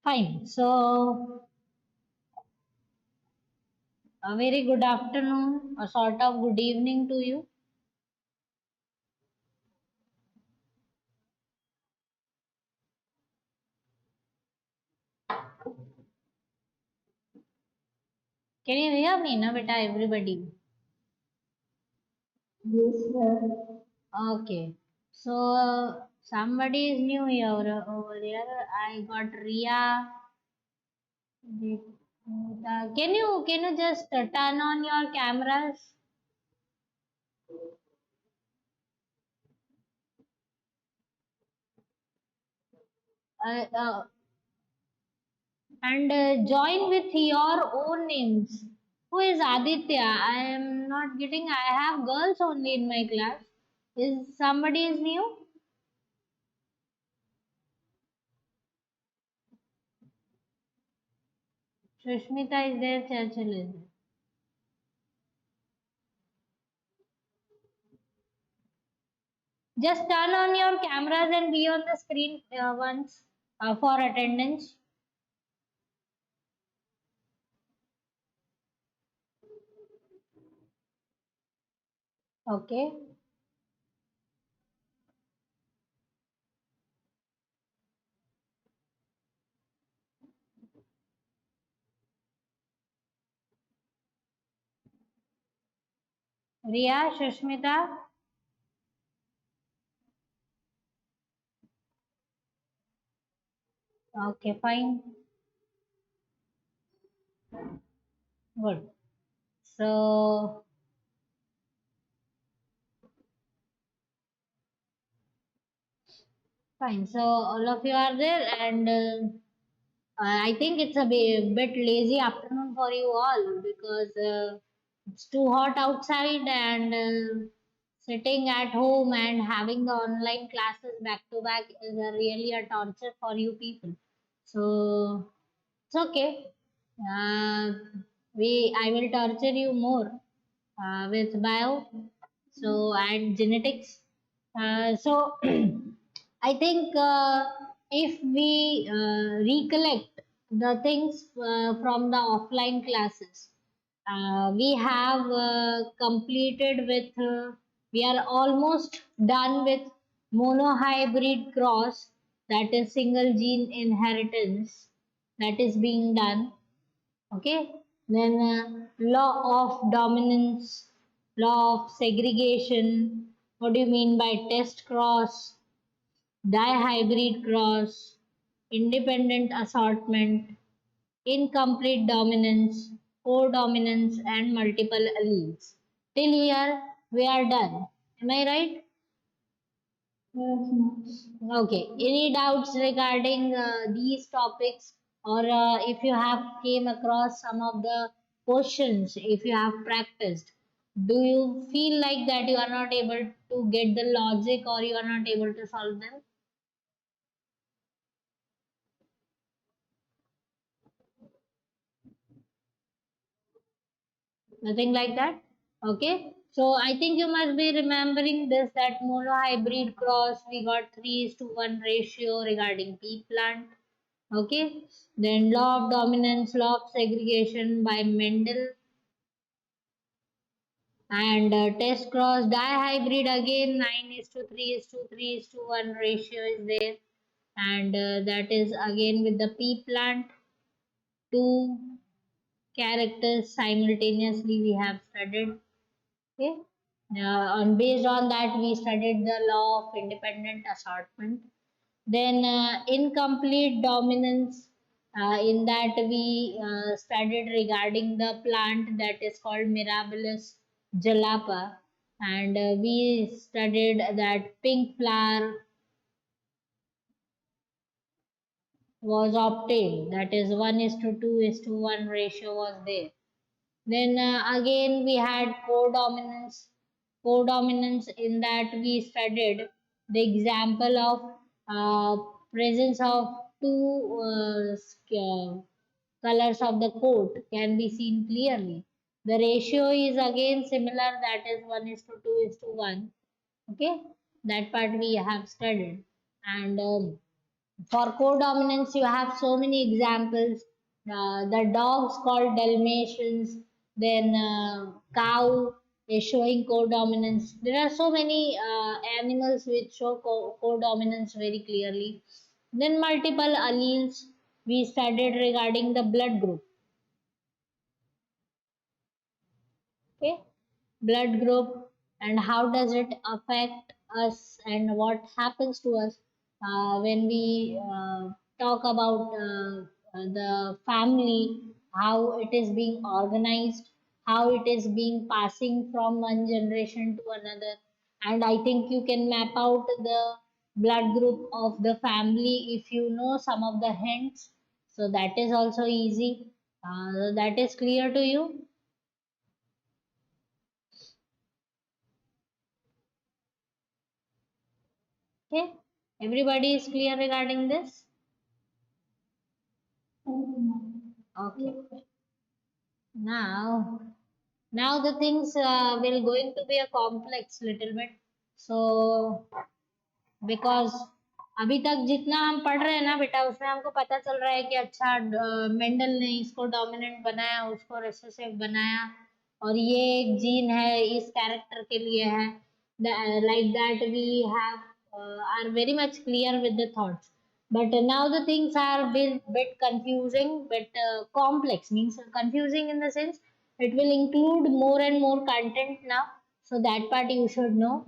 Fine. So, a very good afternoon, a sort of good evening to you. Can you hear me, na, beta, everybody? Yes, sir. Okay. So, somebody is new here over there. I got Ria. Can you just turn on your cameras? Uh, uh, and join with your own names. Who is Aditya? I am not getting. I have girls only in my class. Is somebody is new? Sushmita is there. Churchill is there. Just turn on your cameras and be on the screen once for attendance. Okay. Ria, Sushmita. Okay, fine. Good. So, fine. So, all of you are there, and I think it's a bit lazy afternoon for you all because it's too hot outside and sitting at home and having the online classes back to back is really a torture for you people. So it's okay. Uh, I will torture you more with bio. So and genetics. So I think if we recollect the things from the offline classes, we have completed with, we are almost done with monohybrid cross, that is single gene inheritance, that is being done. Okay, then law of dominance, law of segregation. What do you mean by test cross? Dihybrid cross, independent assortment, incomplete dominance, codominance, and multiple alleles. Till here, we are done. Am I right? Yes, Okay. Any doubts regarding these topics, or if you have came across some of the questions, if you have practiced, do you feel like that you are not able to get the logic or you are not able to solve them? Nothing like that. Okay. So I think you must be remembering this, that monohybrid cross, we got 3:1 ratio regarding pea plant. Okay. Then law of dominance, law of segregation by Mendel, and test cross dihybrid again 9 is to 3 is to 3 is to 1 ratio is there, and that is again with the pea plant, two characters simultaneously we have studied. Okay. On based on that, we studied the law of independent assortment. Then incomplete dominance. In that we studied regarding the plant that is called Mirabilis jalapa, and we studied that pink flower was obtained. That is 1 is to 2 is to 1 ratio was there. Then again we had codominance. Codominance, in that we studied the example of presence of two colors of the coat can be seen clearly. The ratio is again similar, that is 1 is to 2 is to 1. Okay, that part we have studied. And For codominance, you have so many examples. The dogs called Dalmatians, then cow is showing codominance. There are so many animals which show codominance very clearly. Then multiple alleles we studied regarding the blood group. Okay, blood group and how does it affect us and what happens to us when we talk about the family, how it is being organized, how it is being passing from one generation to another. And I think you can map out the blood group of the family if you know some of the hints, so that is also easy. That is clear to you? Okay, everybody is clear regarding this? Okay. Now, now the things will going to be a complex little bit. So, because अभी तक जितना हम पढ़ रहे हैं ना बेटा, उसमें हमको पता चल रहा है कि अच्छा मेंडल ने इसको डोमिनेंट बनाया, उसको रिसेसिव बनाया, और ये एक जीन है इस कैरेक्टर के लिए है. Like that we have are very much clear with the thoughts. But now the things are bit confusing, bit complex. Means confusing in the sense it will include more and more content now. So that part you should know.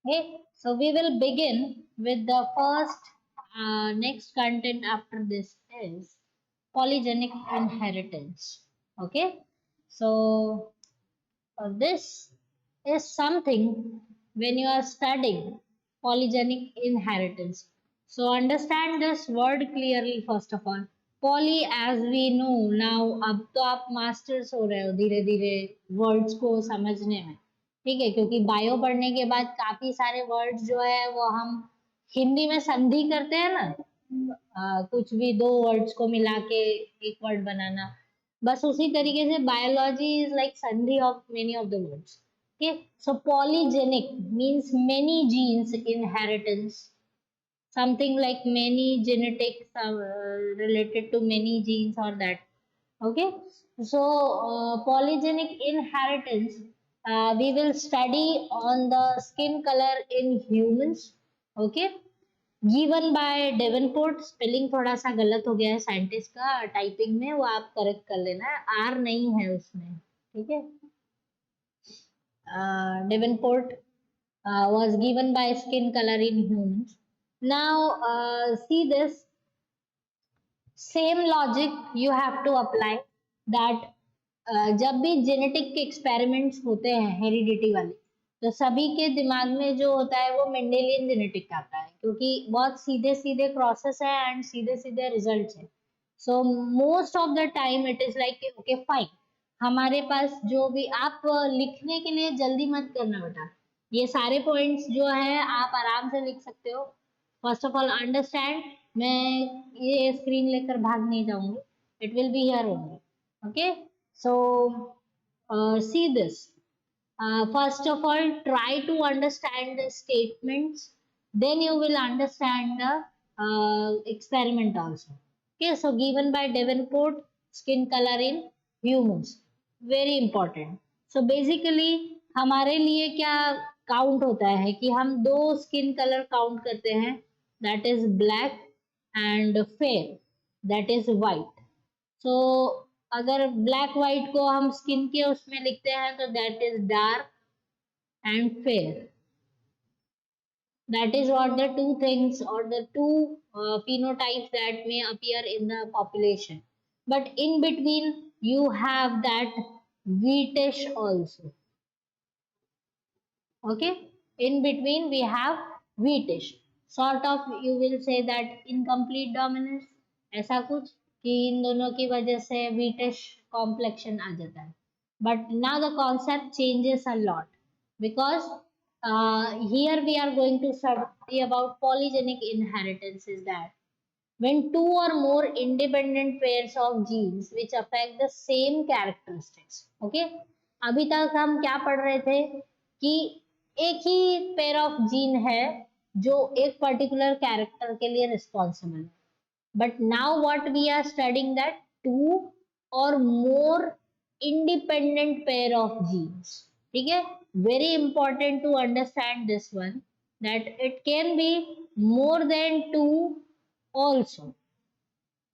Okay, so we will begin with the first next content after this is polygenic inheritance. Okay, so this is something when you are studying polygenic inheritance. So understand this word clearly first of all. Poly as we know now, अब तो आप masters हो रहे हो धीरे धीरे words को समझने में. ठीक है, क्योंकि बायो पढ़ने के बाद काफी सारे वर्ड्स जो है वो हम हिंदी में संधि करते हैं ना, कुछ भी दो वर्ड्स को मिला के एक वर्ड बनाना, बस उसी तरीके से biology is like sandhi of many of the words. Okay, so polygenic means many genes inheritance, something like many genetics related to many genes or that. Okay, so polygenic inheritance we will study on the skin color in humans. Okay, given by Davenport. Spelling थोड़ा सा गलत हो गया है scientist का typing में, वो आप करेक्ट कर लेना, आर नहीं है उसमें. ठीक है, Davenport was given by skin color in humans. Now see this same logic you have to apply that जब भी जेनेटिक के एक्सपेरिमेंट्स होते हैं हेरिडिटी वाले, तो सभी के दिमाग में जो होता है वो मेंडेलियन जेनेटिक आता है, क्योंकि बहुत सीधे सीधे प्रोसेस है एंड सीधे सीधे रिजल्ट्स है. So most of the time it is like okay fine, हमारे पास जो भी आप लिखने के लिए जल्दी मत करना बेटा, ये सारे पॉइंट्स जो है आप आराम से लिख सकते हो. फर्स्ट ऑफ ऑल अंडरस्टैंड, मैं ये स्क्रीन लेकर भाग नहीं जाऊंगी, it will be here only. Okay, so see this. First of all, try to understand the statements, then you will understand the experiment also. Okay, so given by Davenport, skin color in humans, very important. So basically हमारे लिए क्या count होता है कि हम दो skin colour count करते हैं, that is black and fair, that is white. सो अगर ब्लैक व्हाइट को हम स्किन के उसमें लिखते हैं तो that is dark and fair. That is what the two things or the two phenotypes that may appear in the population. But in between, you have that wheatish also. Okay, in between we have wheatish. Sort of you will say that incomplete dominance, ऐसा कुछ कि इन दोनों की वजह से wheatish complexion आ जाता है. But now the concept changes a lot because here we are going to study about polygenic inheritance. Is that when two or more independent pairs of genes which affect the same characteristics. Okay, अभी तक हम क्या पढ़ रहे थे कि एक ही pair of gene है जो एक पर्टिकुलर कैरेक्टर के लिए रिस्पॉन्सिबल है। But now what we are studying that two और more independent pair of genes. ठीक है, very important to understand this one, that it can be more than two also.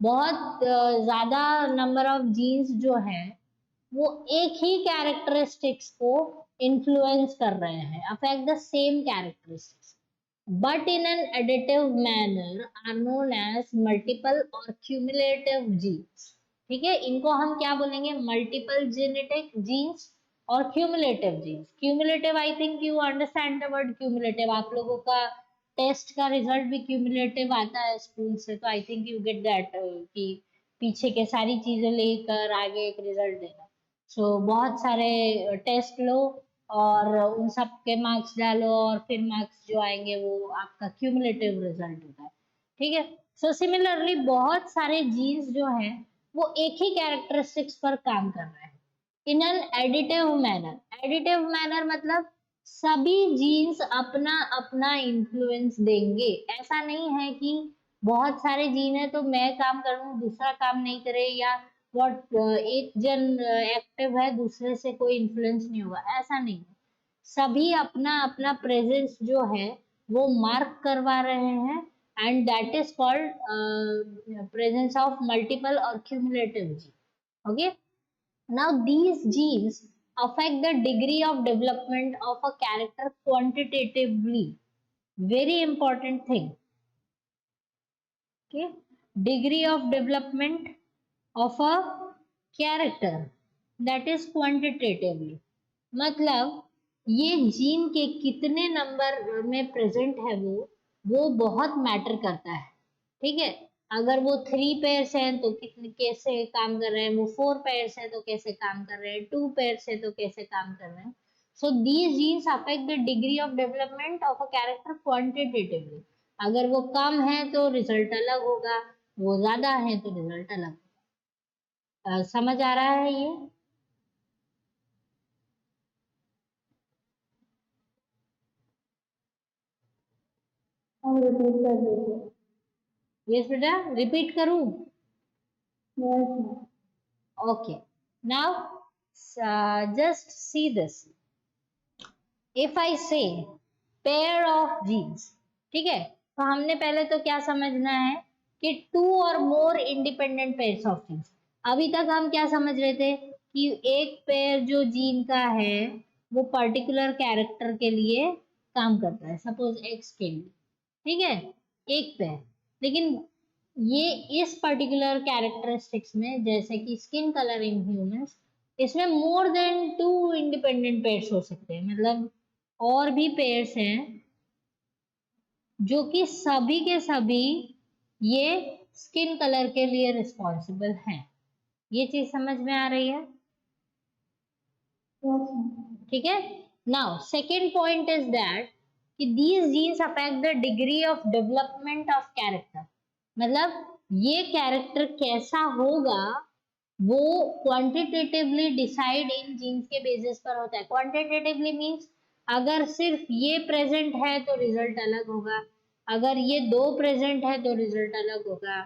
बहुत ज्यादा नंबर ऑफ जीन्स जो है वो एक ही कैरेक्टरिस्टिक्स को इन्फ्लुएंस कर रहे हैं, affect the same characteristics, but in an additive manner are known as multiple or cumulative genes. ठीक है, इनको हम क्या बोलेंगे, मल्टीपल जेनेटिक जीन्स और cumulative genes. Cumulative, I think you understand the word cumulative, आप लोगों का टेस्ट का रिजल्ट भी क्यूमुलेटिव आता है स्कूल से, तो आई थिंक यू गेट दैट कि पीछे के सारी चीजें लेकर आगे एक रिजल्ट देना। सो बहुत सारे टेस्ट लो और उन सब के मार्क्स डालो और फिर मार्क्स जो आएंगे वो आपका क्यूमुलेटिव रिजल्ट होता है। ठीक है, सो सिमिलरली बहुत सारे जीन्स जो हैं वो एक ही कैरेक्टरिस्टिक्स पर काम कर रहे हैं in an additive manner. Additive manner मतलब सभी जीन्स अपना अपना इन्फ्लुएंस देंगे। ऐसा नहीं है कि बहुत सारे जीन है तो मैं काम करूं दूसरा काम नहीं करे, या व्हाट एक जन एक्टिव है दूसरे से कोई इन्फ्लुएंस नहीं होगा, ऐसा नहीं है। सभी अपना अपना प्रेजेंस जो है वो मार्क करवा रहे हैं, and that is called presence of multiple और cumulative gene. Okay, now these genes affect the degree of development of a character quantitatively. Very important thing. Okay, degree of development of a character, that is quantitatively. मतलब ये gene के कितने number में present है वो बहुत matter करता है। ठीक है, अगर वो 3 पेयर्स हैं तो कितने कैसे काम कर रहे हैं, वो 4 पेयर्स हैं तो कैसे काम कर रहे हैं, 2 पेयर्स है तो कैसे काम कर रहे हैं। So these genes affect the degree of development of a character quantitatively. अगर वो कम है तो रिजल्ट अलग होगा, वो ज्यादा है तो रिजल्ट अलग होगा। समझ आ रहा है ये? हम रिपीट कर देते। यस बेटा, रिपीट करूं? Yes. Okay, now just see this, if I से पेयर ऑफ जीन्स। ठीक है, तो हमने पहले तो क्या समझना है कि टू और more independent pairs of genes. अभी तक हम क्या समझ रहे थे कि एक पेयर जो जीन का है वो पर्टिकुलर कैरेक्टर के लिए काम करता है, सपोज एक्स के लिए। ठीक है, एक पेयर। लेकिन ये इस पर्टिकुलर कैरेक्टरिस्टिक्स में, जैसे कि स्किन कलर इन ह्यूमंस, इसमें more than two independent pairs हो सकते हैं, मतलब और भी पेयर्स हैं जो कि सभी के सभी ये स्किन कलर के लिए रिस्पॉन्सिबल हैं। ये चीज समझ में आ रही है? ठीक है, now second point is that कि these genes affect the degree of development of character. मतलब ये कैरेक्टर कैसा होगा वो क्वांटिटेटिवली डिसाइड इन जीन्स के बेसिस पर होता है। क्वांटिटेटिवली मींस अगर सिर्फ ये प्रेजेंट है तो रिजल्ट अलग होगा, अगर ये दो प्रेजेंट है तो रिजल्ट अलग होगा,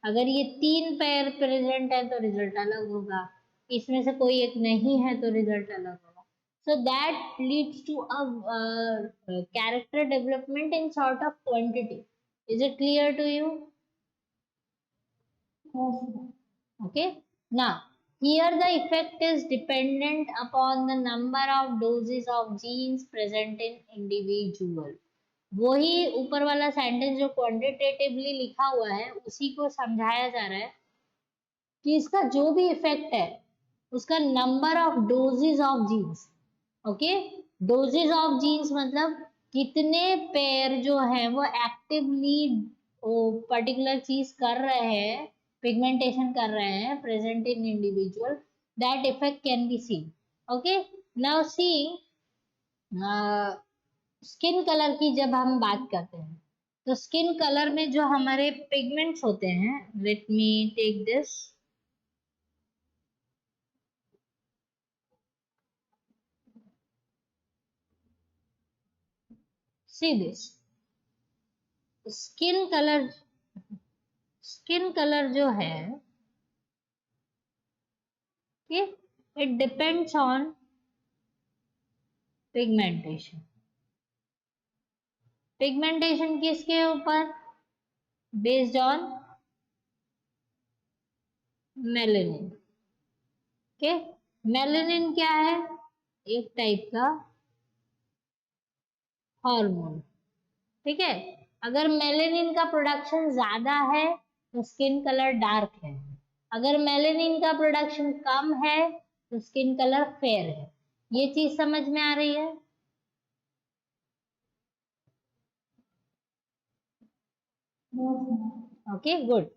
अगर ये 3 पेयर प्रेजेंट है तो रिजल्ट अलग होगा, इसमें से कोई एक नहीं है तो रिजल्ट अलग होगा। So that leads to a character development in sort of quantity. Is it clear to you? Yes. Okay. Now, here the effect is dependent upon the number of doses of genes present in individual. वही ऊपर वाला sentence जो quantitatively लिखा हुआ है उसी को समझाया जा रहा है कि इसका जो भी इफेक्ट है उसका number of doses of genes. Okay, doses of genes मतलब कितने पेयर जो है वो एक्टिवली पर्टिकुलर चीज कर रहे हैं, पिगमेंटेशन कर रहे हैं present in individual, that effect can be seen. Okay, now see skin colour की जब हम बात करते हैं तो स्किन कलर में जो हमारे पिगमेंट्स होते हैं, let me take this, see this, skin colour, skin colour जो है, it depends on pigmentation. Pigmentation किसके ऊपर? Based on melanin. Okay, melanin क्या है? एक टाइप का हार्मोन। ठीक है, अगर मेलेनिन का प्रोडक्शन ज्यादा है तो स्किन कलर डार्क है, अगर मेलेनिन का प्रोडक्शन कम है तो स्किन कलर फेयर है। ये चीज समझ में आ रही है? Okay, good.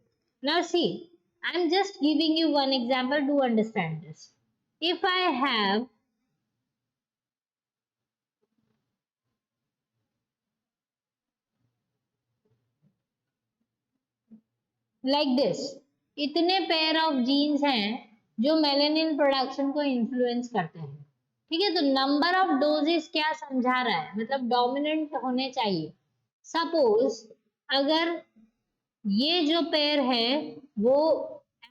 Now see, I'm just giving you one example to understand this. If I have like this, इतने पेयर ऑफ जीन्स हैं जो मेलेनिन प्रोडक्शन को इन्फ्लुएंस करते हैं। ठीक है, तो नंबर ऑफ डोजेस क्या समझा रहा है, मतलब डोमिनेंट होने चाहिए। सपोज अगर ये जो पेयर है वो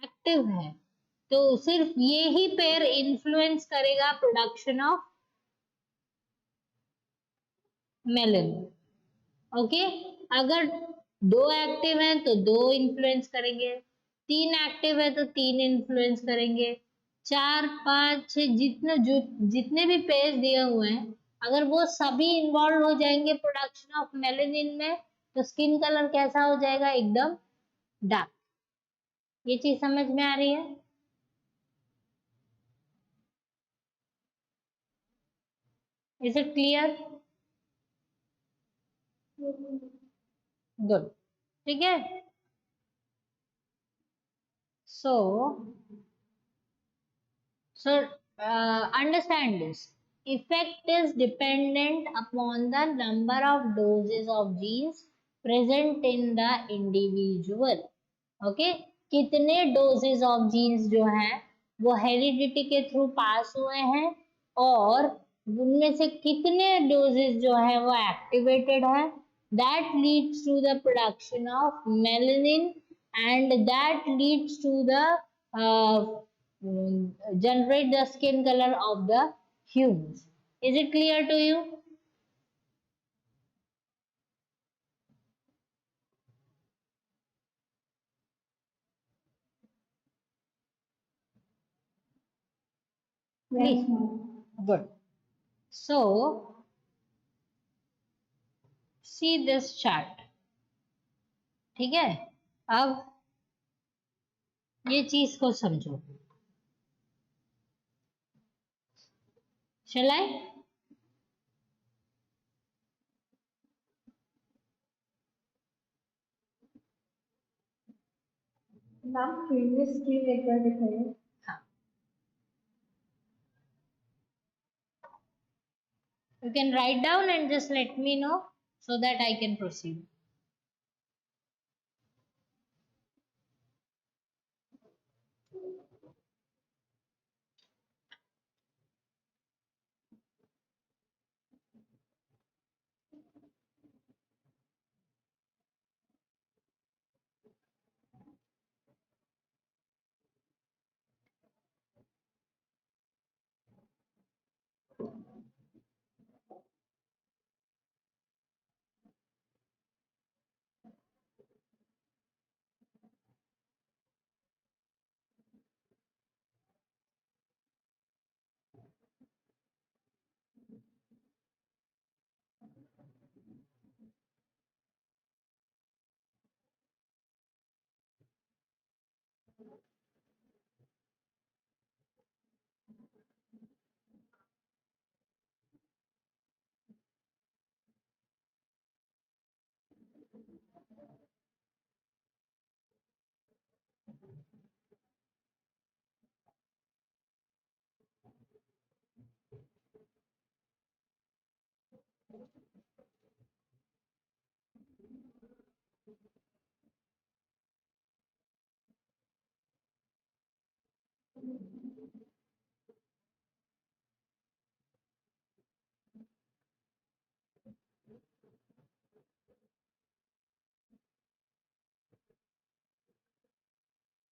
एक्टिव है, तो सिर्फ ये ही पेयर इन्फ्लुएंस करेगा प्रोडक्शन ऑफ मेलेनिन। ओके, अगर दो एक्टिव हैं तो दो इन्फ्लुएंस करेंगे, तीन एक्टिव है तो तीन इन्फ्लुएंस करेंगे, चार पांच छह जितने जो जितने भी पेज दिए हुए हैं, अगर वो सभी इन्वॉल्व हो जाएंगे प्रोडक्शन ऑफ मेलेनिन में, तो स्किन कलर कैसा हो जाएगा? एकदम डार्क। ये चीज समझ में आ रही है? Is it clear? गुड। ठीक है, सो So, understand this. Effect is dependent upon the number of doses of genes present in the individual. Okay? कितने डोजेज ऑफ जीन्स जो हैं वो हेरिडिटी के थ्रू पास हुए हैं, और उनमें से कितने डोजेज जो है वो एक्टिवेटेड है, that leads to the production of melanin, and that leads to the generate the skin color of the humans. Is it clear to you? Please. Good. So, see this chart. ठीक है, अब ये चीज को समझो। Shall I? Ma'am previous screen एक बार दिखाइए। हाँ, you can write down and just let me know so that I can proceed.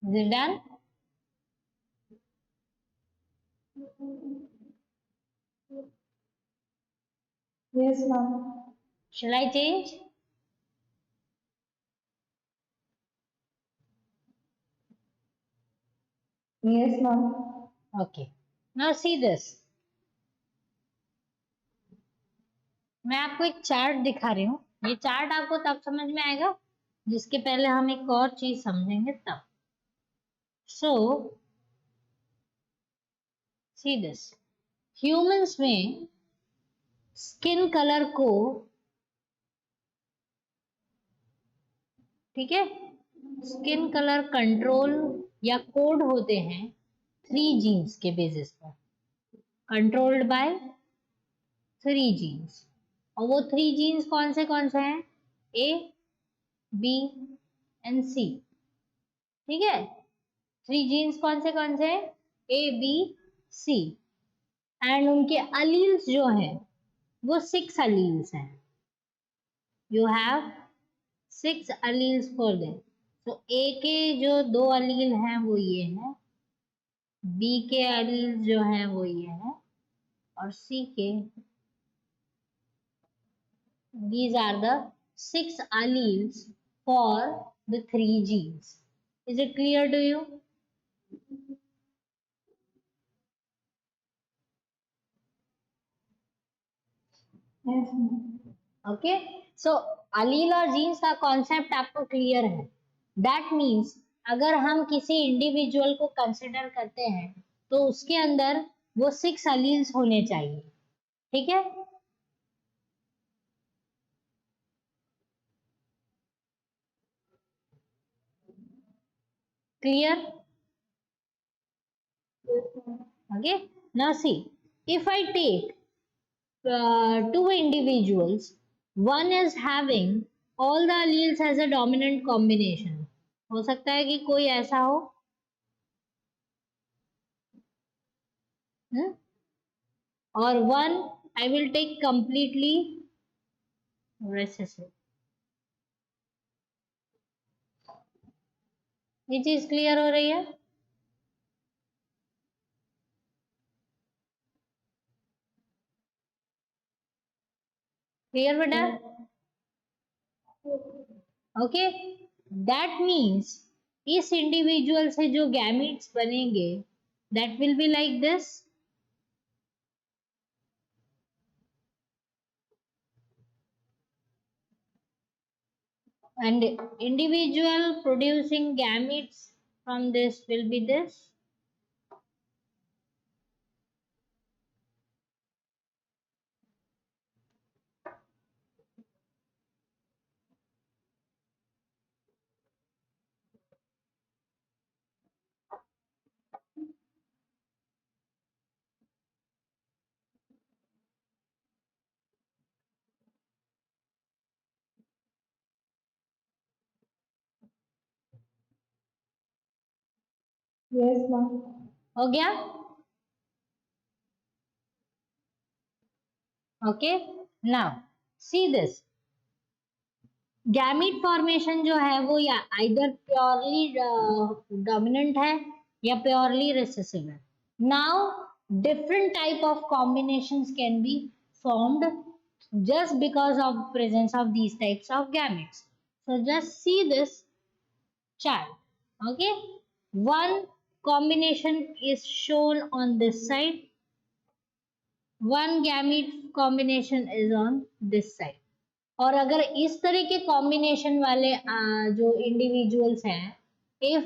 Is it done? Yes, ma'am. Shall I change? Yes, ma'am. Okay. Now see this. मैं आपको एक chart दिखा रही हूँ. ये चार्ट आपको तब समझ में आएगा जिसके पहले हम एक और चीज समझेंगे तब. So see this. Humans में स्किन कलर को, ठीक है, स्किन कलर कंट्रोल या कोड होते हैं 3 जीन्स के बेसिस पर, कंट्रोल्ड बाय 3 जीन्स. और वो 3 जीन्स कौन से हैं? ए, बी एंड सी. ठीक है, 3 जीन्स कौन से हैं? ए, बी, सी. एंड उनके अलील्स जो हैं वो 6 अलील्स हैं. You have 6 alleles for them. तो ए के जो 2 अलील हैं वो ये हैं, बी के अलील्स जो हैं वो ये हैं, और सी के, these are the 6 alleles for the 3 genes. Is it clear to you? Yes, ma'am. Okay. So allele और genes का कॉन्सेप्ट आपको क्लियर है. That means अगर हम किसी इंडिविजुअल को कंसिडर करते हैं तो उसके अंदर वो 6 alleles होने चाहिए. ठीक है. Clear? Okay. Now see, if I take 2 individuals, one is having all the alleles as a dominant combination. हो सकता है कि कोई ऐसा हो, hmm? और one I will take completely recessive. ये चीज क्लियर हो रही है? क्लियर बेटा? ओके. दैट मीन्स इस इंडिविजुअल से जो गैमीट्स बनेंगे that will be like this. And individual producing gametes from this will be this. Yes, ma'am. हो गया? Okay. Now see this. Gamete formation जो है वो या आइदर प्योरली डोमिनेंट है या प्योरली रिसेसिव है. Now different type of combinations can be formed just because of presence of these types of gametes. So just see this chart. Okay, one combination is shown on this side, one gamete combination is on this side. और अगर इस तरह के combination वाले जो individuals हैं, if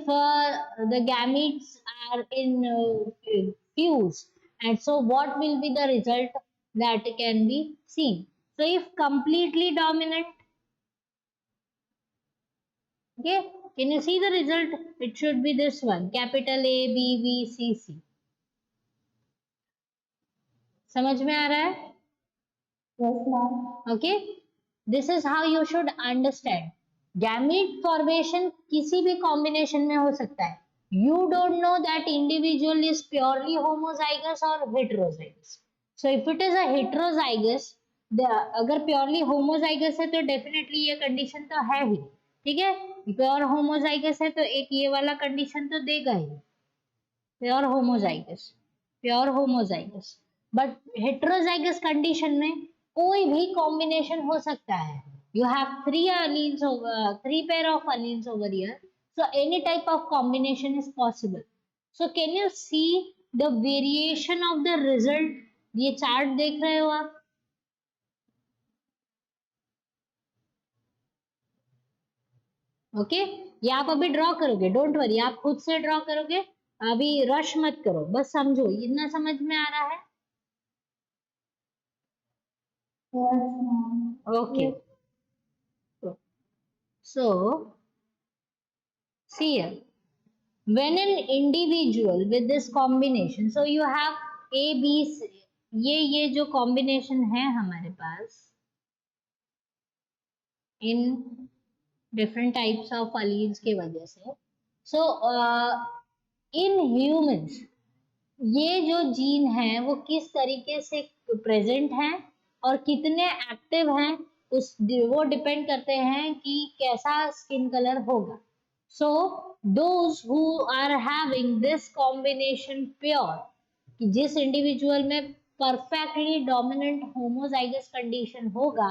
the gametes are in fuse, and so what will be the result that can be seen? So if completely dominant, okay, can you see the result? It should be this one, capital A, B, B, C, C. समझ में आ रहा है? Yes, ma'am. Okay, this is how you should understand. Gamete formation किसी भी combination में हो सकता है. You don't know that individual is purely homozygous or heterozygous. So if it is a heterozygous, अगर purely homozygous है तो definitely ये condition तो है ही. ठीक है. प्योर होमोजाइगस है तो एक ये वाला कंडीशन तो देगा ही, pure homozygous, pure homozygous. But heterozygous condition में कोई भी कॉम्बिनेशन हो सकता है। You have three alleles over, three pair of alleles over here, so any type of combination is possible. So can you see the variation of the result? ये chart देख रहे हो आप? ओके, ये आप अभी ड्रॉ करोगे, डोंट वरी, आप खुद से ड्रॉ करोगे, अभी रश मत करो, बस समझो, इतना समझ में आ रहा है? Yes, ma'am. Okay, so see here, when an individual with this combination, so you have a b c, ये जो कॉम्बिनेशन है हमारे पास इन डिफरेंट टाइप्स ऑफ अलील्स के वजह से, सो इन ह्यूमंस ये जो जीन है वो किस तरीके से प्रेजेंट है और कितने एक्टिव हैं, उस वो डिपेंड करते हैं कि कैसा स्किन कलर होगा। So those who are having this combination pure, कि जिस इंडिविजुअल में परफेक्टली डोमिनेंट होमोजाइगस कंडीशन होगा,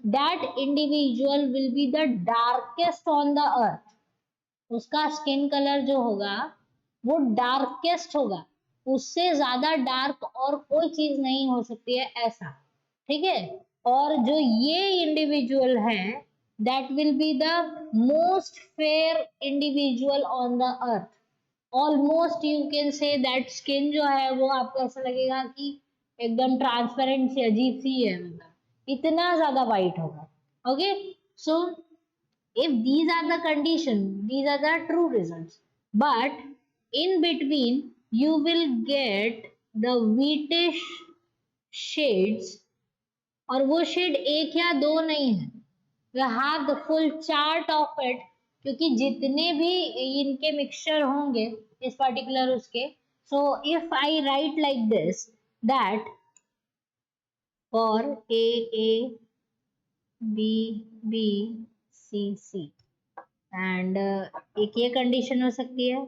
that individual will be the darkest on the earth. उसका स्किन कलर जो होगा वो डार्केस्ट होगा, उससे ज्यादा डार्क और कोई चीज नहीं हो सकती है, ऐसा, ठीक है। और जो ये इंडिविजुअल है, that will be the most fair individual on the earth. Almost you can say that skin जो है वो आपको ऐसा लगेगा कि एकदम ट्रांसपेरेंट सी, अजीब सी है, मतलब इतना ज्यादा वाइट होगा। Okay, so if these are the condition, these are the true results, but in between you will get the wheatish shades, और वो शेड एक या दो नहीं है, you have the full chart of it, क्योंकि जितने भी इनके मिक्सचर होंगे इस पर्टिकुलर उसके, so if I write like this, that for a b b c c, and एक ये कंडीशन हो सकती है,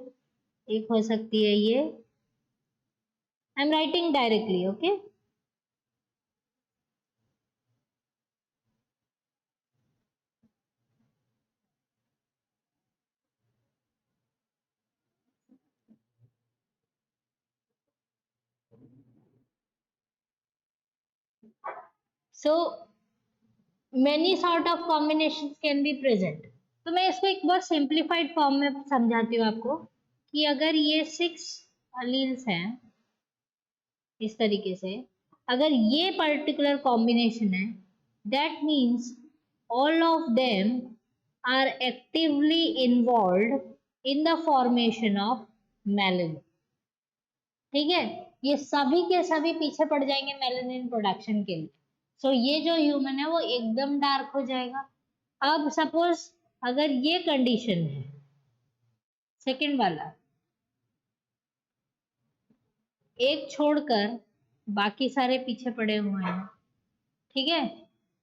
एक हो सकती है ये, I am writing directly, okay. So many sort of combination can be present. तो मैं इसको एक बहुत सिंप्लीफाइड फॉर्म में समझाती हूँ आपको, कि अगर ये 6 अलील्स हैं इस तरीके से, अगर ये पर्टिकुलर कॉम्बिनेशन है, that means all of them are actively involved in the formation of melanin, ठीक है। ये सभी के सभी पीछे पड़ जाएंगे मेलानिन प्रोडक्शन के लिए, सो ये जो ह्यूमन है वो एकदम डार्क हो जाएगा। अब सपोज अगर ये कंडीशन है, सेकंड वाला, एक छोड़कर बाकी सारे पीछे पड़े हुए हैं, ठीक है,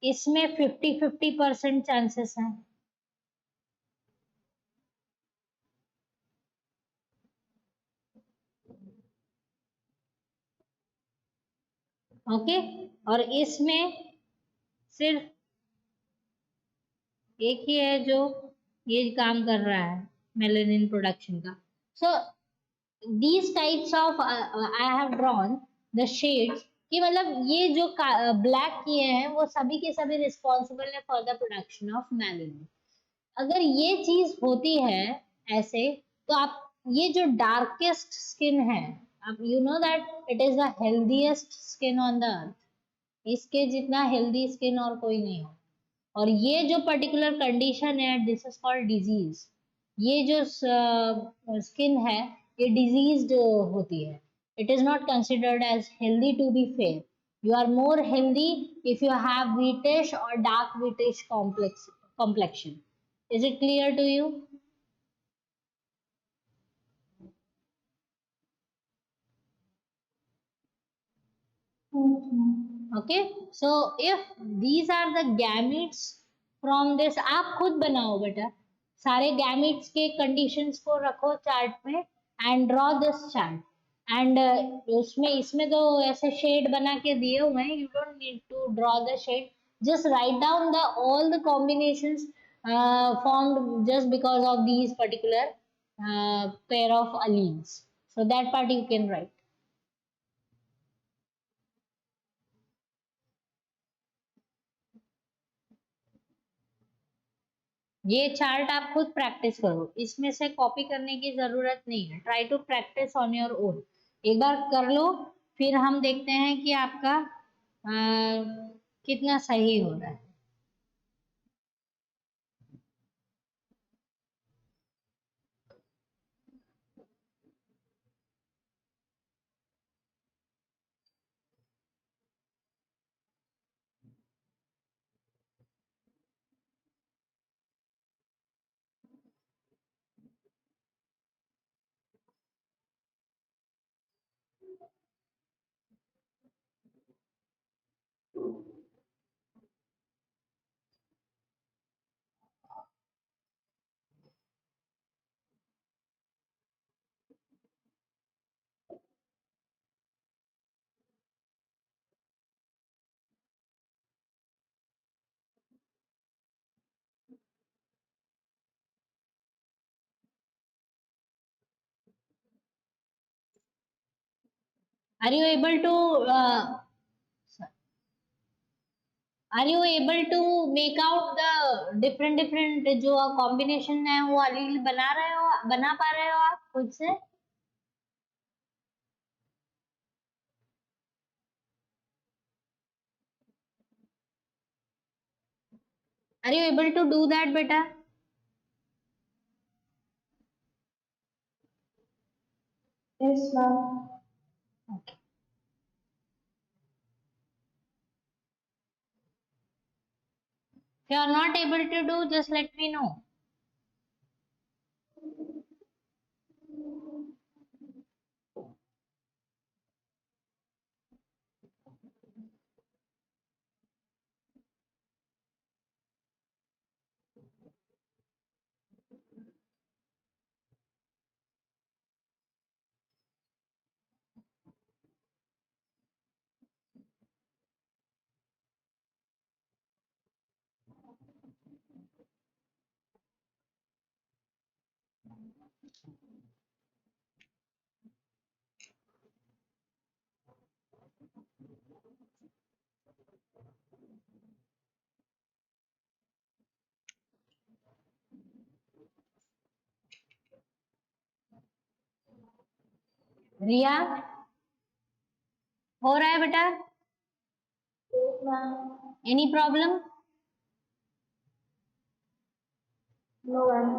इसमें 50-50% चांसेस हैं, ओके। और इसमें सिर्फ एक ही है जो ये काम कर रहा है मेलानिन प्रोडक्शन का। सो these types of I have drawn the shades, कि मतलब ये जो ब्लैक किए हैं वो सभी के सभी रिस्पॉन्सिबल है for the production of melanin. अगर ये चीज होती है ऐसे, तो आप ये जो डार्केस्ट स्किन है, आप you know that it is the healthiest skin on the अर्थ, इसके जितना हेल्दी स्किन और कोई नहीं हो। और ये जो पर्टिकुलर कंडीशन है, दिस इज कॉल्ड डिजीज। ये जो स्किन है ये डिजीज्ड होती है, it is not considered as healthy to be fair. You are more healthy if you have wheatish और dark wheatish complex complexion. Is it clear to you? Yes, ma'am. Okay, so if these are the gametes from this, आप खुद बनाओ बेटा, सारे gametes के conditions को रखो chart में and draw this chart and उसमें इसमें तो ऐसे शेड बना के दिए हुए हैं, you don't need to draw the shade, just write down the all the combinations formed just because of these particular pair of alleles, so that part you can write. ये चार्ट आप खुद practice करो, इसमें से copy करने की जरूरत नहीं है, try to practice on your own. एक बार कर लो, फिर हम देखते हैं कि आपका कितना सही हो रहा है। Are you able to are you able to make out the different different जो कॉम्बिनेशन है वो अलील बना रहे हो, बना पा रहे हो आप खुद से? Are you able to do that बेटा? Yes, ma'am. Okay. If you are not able to do, just let me know. रिया, हो रहा है बेटा? Yes, ma'am. Any problem? No, ma'am.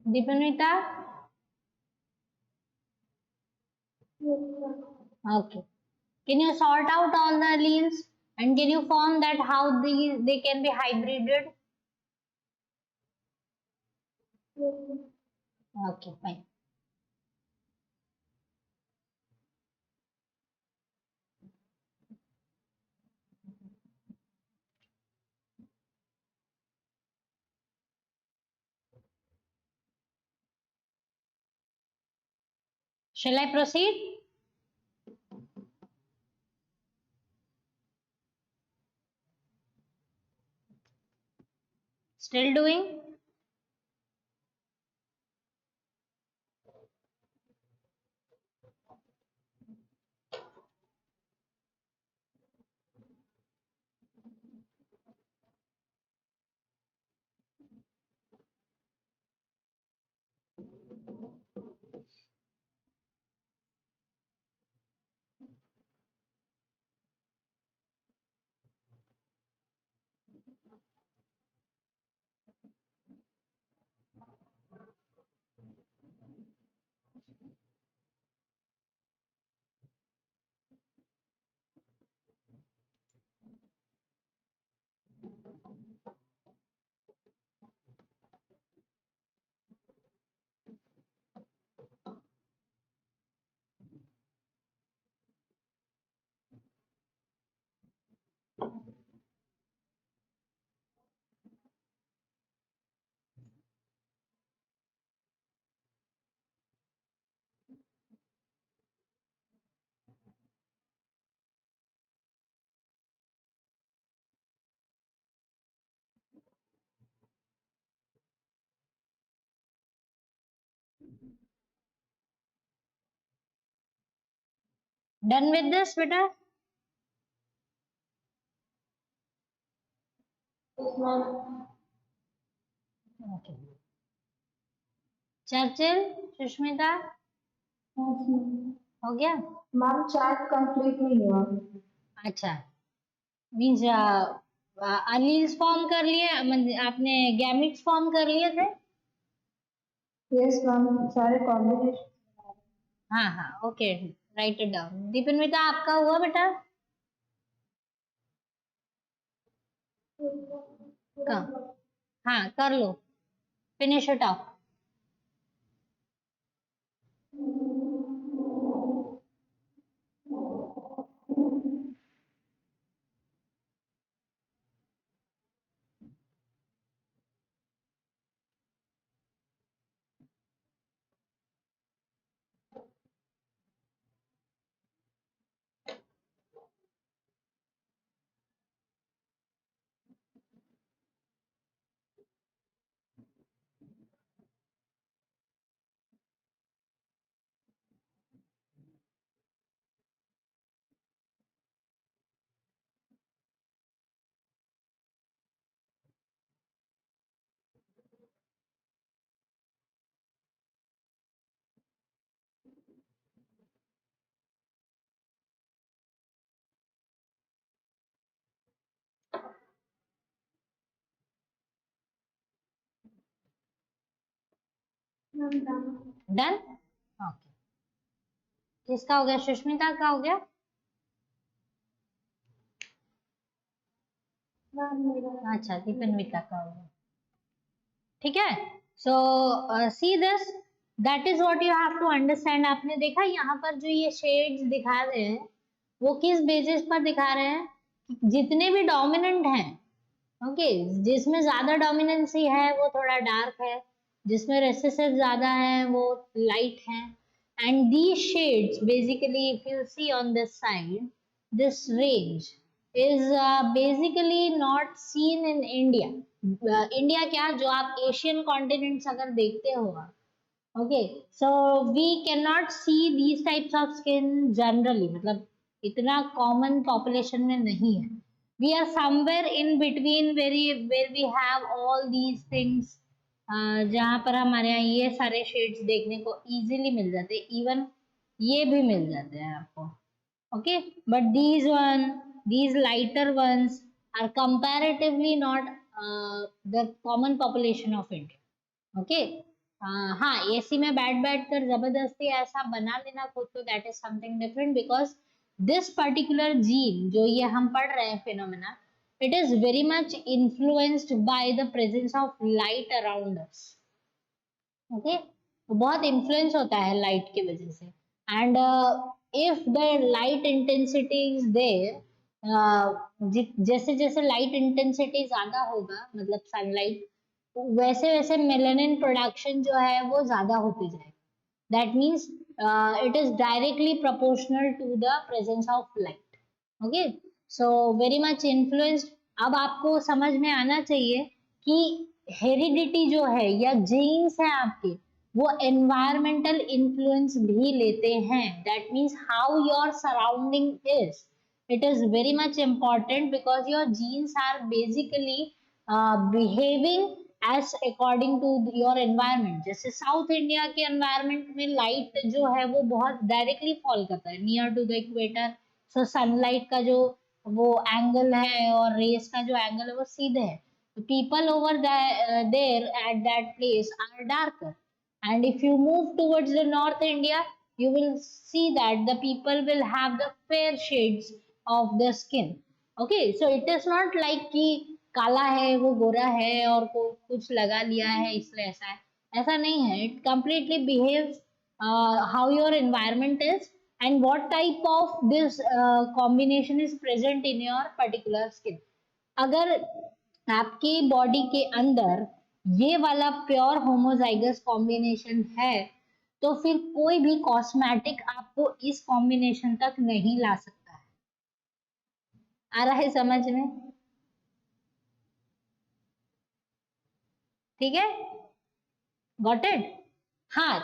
Dipanita? Yes, ma'am. Okay. Can you sort out all the alleles and can you form that how they can be hybrided? Yes, ma'am. Okay, fine. Shall I proceed? Still doing? Done with this बेटा? Yes, ma'am. Okay. Churchill, Sushmita, Yes, ma'am. हो गया? Ma'am chat complete नहीं हुआ। अच्छा, means alleles form कर लिए, आपने gametes form कर लिए थे? यस मैम, सारे कॉम्बिनेशन। हाँ हाँ, okay, write it down. Dipanwita, आपका हुआ बेटा? का हाँ, कर लो, finish it off. Done, okay. किसका हो गया? सुष्मिता का हो गया? अच्छा, दीपिन्विता का हो गया। ठीक है, so see this, that is what you have to understand. आपने देखा यहाँ पर जो ये शेड्स दिखा रहे हैं, वो किस बेसिस पर दिखा रहे हैं? जितने भी डोमिनेंट हैं, ओके, जिसमें ज्यादा डोमिनेंसी है वो थोड़ा डार्क है, जिसमें रेसेसिव ज्यादा है वो लाइट है। And these shades basically, if you see on this side, this range is basically not seen in India. India क्या, जो आप एशियन कॉन्टिनेंट्स अगर देखते हो आप, okay, so we can not see these types of skin generally, मतलब इतना common population में नहीं है। We are somewhere in between, very where we have all these things, जहाँ पर हमारे यहाँ ये सारे शेड्स देखने को इजीली मिल जाते हैं, इवन ये भी मिल जाते हैं आपको, okay, but these lighter ones are comparatively not the common population of India, okay. हाँ, एसी में बैठ बैठ कर जबरदस्ती ऐसा बना लेना खुद को, that is something different, because this particular gene जो ये हम पढ़ रहे हैं phenomena, it is very much influenced by the presence of light around us, okay, तो बहुत इन्फ्लुएंस होता है लाइट की वजह से। And if the light intensity is there, जैसे जैसे लाइट इंटेंसिटी ज्यादा होगा, मतलब सनलाइट, वैसे वैसे मेलानिन प्रोडक्शन जो है वो ज्यादा होती जाएगी। That means it is directly proportional to the presence of light, okay, so very much influenced. अब आपको समझ में आना चाहिए कि हेरिडिटी जो है या जीन्स है आपके, वो एनवायरमेंटल इन्फ्लुएंस भी लेते हैं। That means how your surrounding is, it is very much important, because your genes are basically behaving as according to your environment। जैसे साउथ इंडिया के एनवायरमेंट में लाइट जो है वो बहुत डायरेक्टली फॉल करता है near to the equator, so sunlight का जो वो एंगल है और रेस का जो एंगल है वो सीधे है, people over there at that place are darker, and if you move towards the north India, you will see that the people will have the fair shades of the skin, okay, so it is not like कि काला है वो गोरा है और को कुछ लगा लिया है इसलिए ऐसा है, ऐसा नहीं है। it completely behaves how your environment is and what type of this combination is present in your particular skin। अगर आपकी बॉडी के अंदर ये वाला प्योर होमोजाइगस कॉम्बिनेशन है, तो फिर कोई भी कॉस्मेटिक आपको इस कॉम्बिनेशन तक नहीं ला सकता है। आ रहा है समझ में? ठीक है, गॉट इट? हाँ,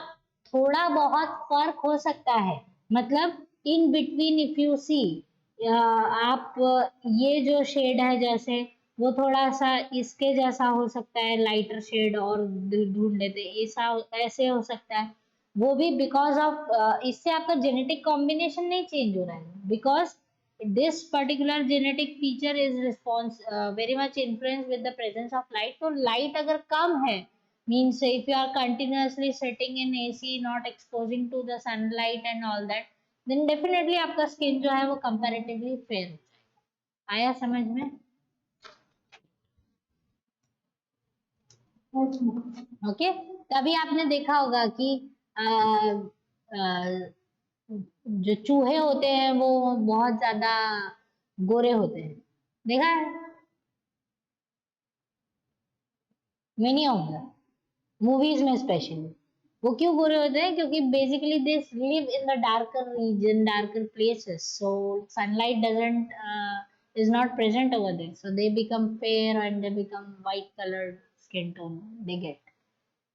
थोड़ा बहुत फर्क हो सकता है, मतलब in between if you see, आप ये जो शेड है जैसे वो थोड़ा सा इसके जैसा हो सकता है, लाइटर शेड और ढूंढ लेते ऐसा, ऐसे हो सकता है। वो भी बिकॉज ऑफ इससे आपका जेनेटिक कॉम्बिनेशन नहीं चेंज हो रहा है, because this particular genetic feature is response very much influenced with the presence of light. तो light अगर कम है, means if you are continuously sitting in AC, not exposing to the sunlight and all that, then definitely आपका skin जो है वो comparatively fair हो जाएगा। आया समझ में? Yes, ma'am. ओके। तभी आपने देखा होगा कि आ, आ, जो चूहे होते हैं वो बहुत ज्यादा गोरे होते हैं, देखा है? मेनी ऑफ द मूवीज में स्पेशली वो क्यों गोरे होते हैं? क्योंकि basically they live in the darker region, darker places, so sunlight doesn't is not present over there, so they become fair and they become white colored skin tone they get.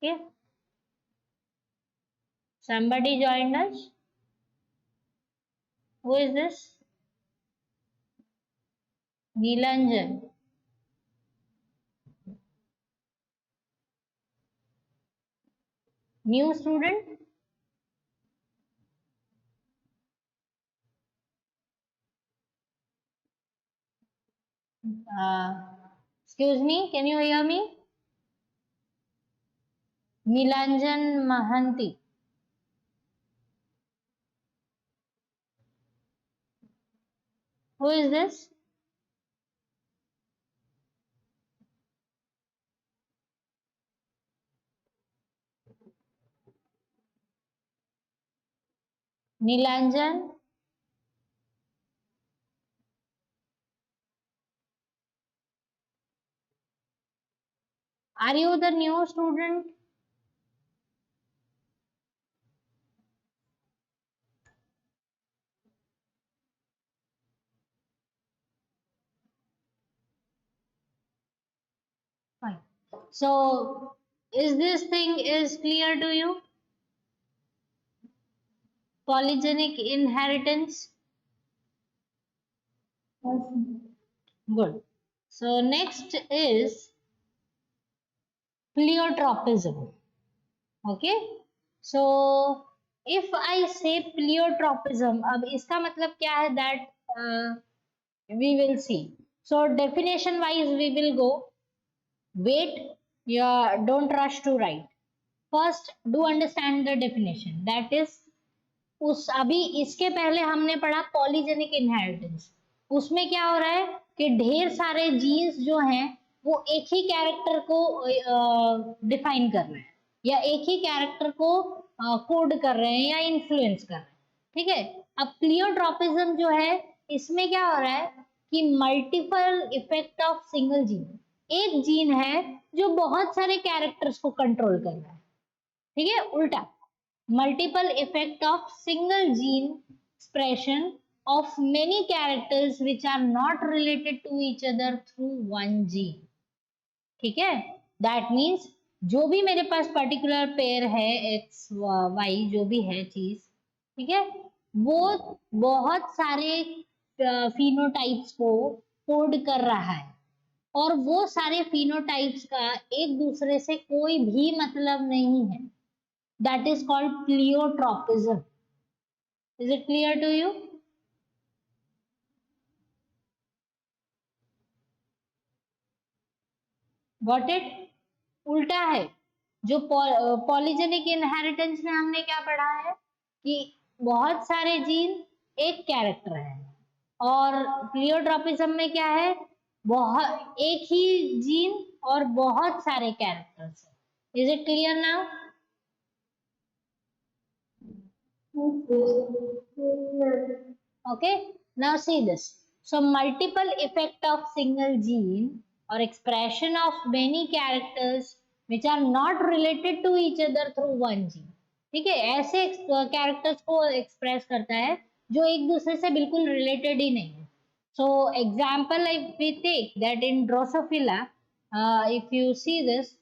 Okay, somebody joined us. Who is this? Neelanjan. New student? uh, Excuse me, can you hear me? Neelanjan Mahanti. Who is this? Neelanjan? Are you the new student? Fine. So, is this thing is clear to you? Polygenic inheritance? Yes, ma'am. Good. So, next is pleiotropism. Okay. So, if I say pleiotropism, अब इसका मतलब क्या है? That we will see. So, definition wise, we will go. Wait, yeah, don't rush to write. First, do understand the definition. That is, उस अभी इसके पहले हमने पढ़ा पॉलीजेनिक इनहेरिटेंस। उसमें क्या हो रहा है कि ढेर सारे जीन्स जो हैं वो एक ही कैरेक्टर को डिफाइन कर रहे हैं, या एक ही कैरेक्टर को कोड कर रहे हैं या इन्फ्लुएंस कर रहे हैं। ठीक है। अब प्लियोट्रॉपिज्म जो है, इसमें क्या हो रहा है कि multiple effect of single gene, एक जीन है जो बहुत सारे कैरेक्टर्स को कंट्रोल कर रहा है। ठीक है, उल्टा multiple effect of single gene expression of many characters which are not related to each other through one gene. ठीक है, that means जो भी मेरे पास पर्टिकुलर पेयर है एक्स वाई जो भी है चीज, ठीक है, वो बहुत सारे फिनोटाइप्स को कोड कर रहा है, और वो सारे फिनोटाइप्स का एक दूसरे से कोई भी मतलब नहीं है। That is called pleiotropism. Is it clear to you? Got it? उल्टा है। जो पॉलीजेनिक इनहेरिटेंस में हमने क्या पढ़ा है कि बहुत सारे जीन एक कैरेक्टर है, और प्लियोट्रोपिज्म में क्या है, बहुत एक ही जीन और बहुत सारे कैरेक्टर्स है। Is it clear now? Yes. Okay, now see this. So multiple effect of single gene or expression of many characters which are not related to each other through one gene. ठीक है, ऐसे characters को express करता है जो एक दूसरे से बिल्कुल रिलेटेड ही नहीं है। So example if we take that in Drosophila, if you see this,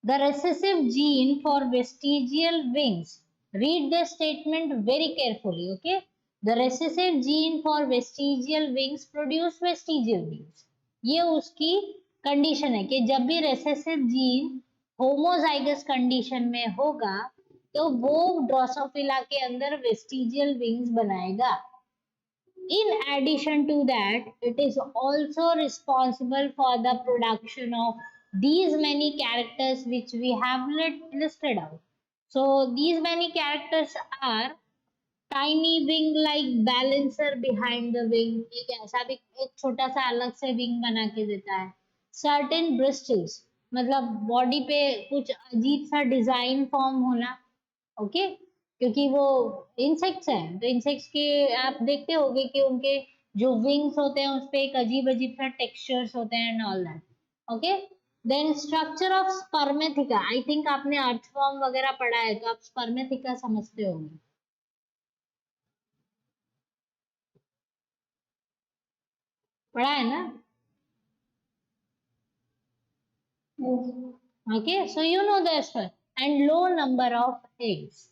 the recessive gene for vestigial wings Read the statement very carefully, okay? The recessive gene for vestigial wings produce vestigial wings. ये उसकी condition है कि जब भी recessive gene homozygous condition में होगा तो वो ड्रोसोफिला के अंदर वेस्टिजियल विंग्स बनाएगा. In addition to that, it is also responsible for the production of these many characters which we have listed out. So these many characters are tiny wing like balancer behind the wing. एक ऐसा भी एक छोटा सा अलग से wing बना के देता है. Certain bristles मतलब body पे कुछ अजीब सा डिजाइन फॉर्म होना. ओके, क्योंकि वो इंसेक्ट्स हैं तो इंसेक्ट्स के आप देखते होंगे कि उनके जो विंग्स होते हैं उस पे एक अजीब अजीब सा टेक्सचर्स होते हैं and all that. Okay, then structure of spermatheca. I think आपने अर्थवॉर्म वगैरह पढ़ा है तो आप स्पर्मेथिका समझते होंगे. पढ़ा है ना? Yes. Okay, so you know that's and low number of eggs.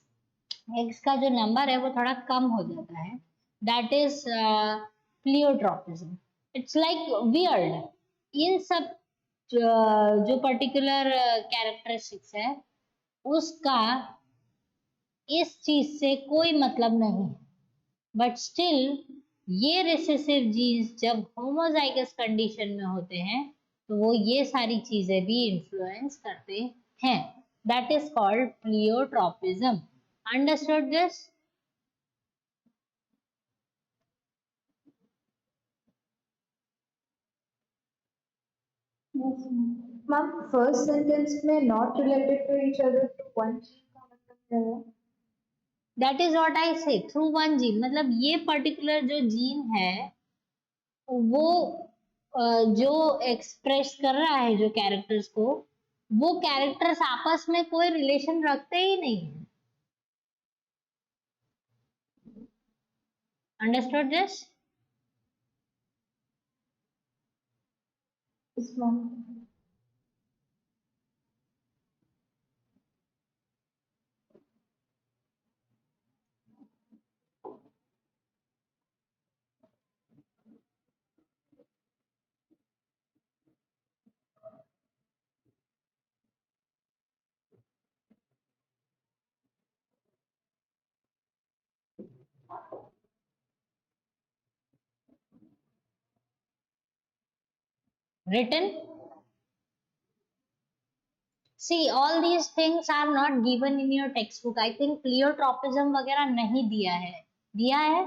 Eggs का जो नंबर है वो थोड़ा कम हो जाता है. That is pleiotropism. It's like weird. इन सब जो पर्टिकुलर कैरेक्टरिस्टिक्स है उसका इस चीज से कोई मतलब नहीं है. बट स्टिल ये रिसेसिव जीन्स जब होमोजाइगस कंडीशन में होते हैं तो वो ये सारी चीजें भी इन्फ्लुएंस करते हैं. That is called pleiotropism. Understood this? Yes, ma'am. Ma'am, first sentence में not related to each other to one gene का मतलब क्या है? दैट इज व्हाट आई से थ्रू वन जीन. मतलब ये पर्टिकुलर जो जीन है वो जो एक्सप्रेस कर रहा है जो कैरेक्टर्स को वो कैरेक्टर्स आपस में कोई रिलेशन रखते ही नहीं है. Understood this? Yes, ma'am. Written? See, all these things are not given in your textbook. I think प्लियोट्रॉपिज्म वगैरह नहीं दिया है. दिया है?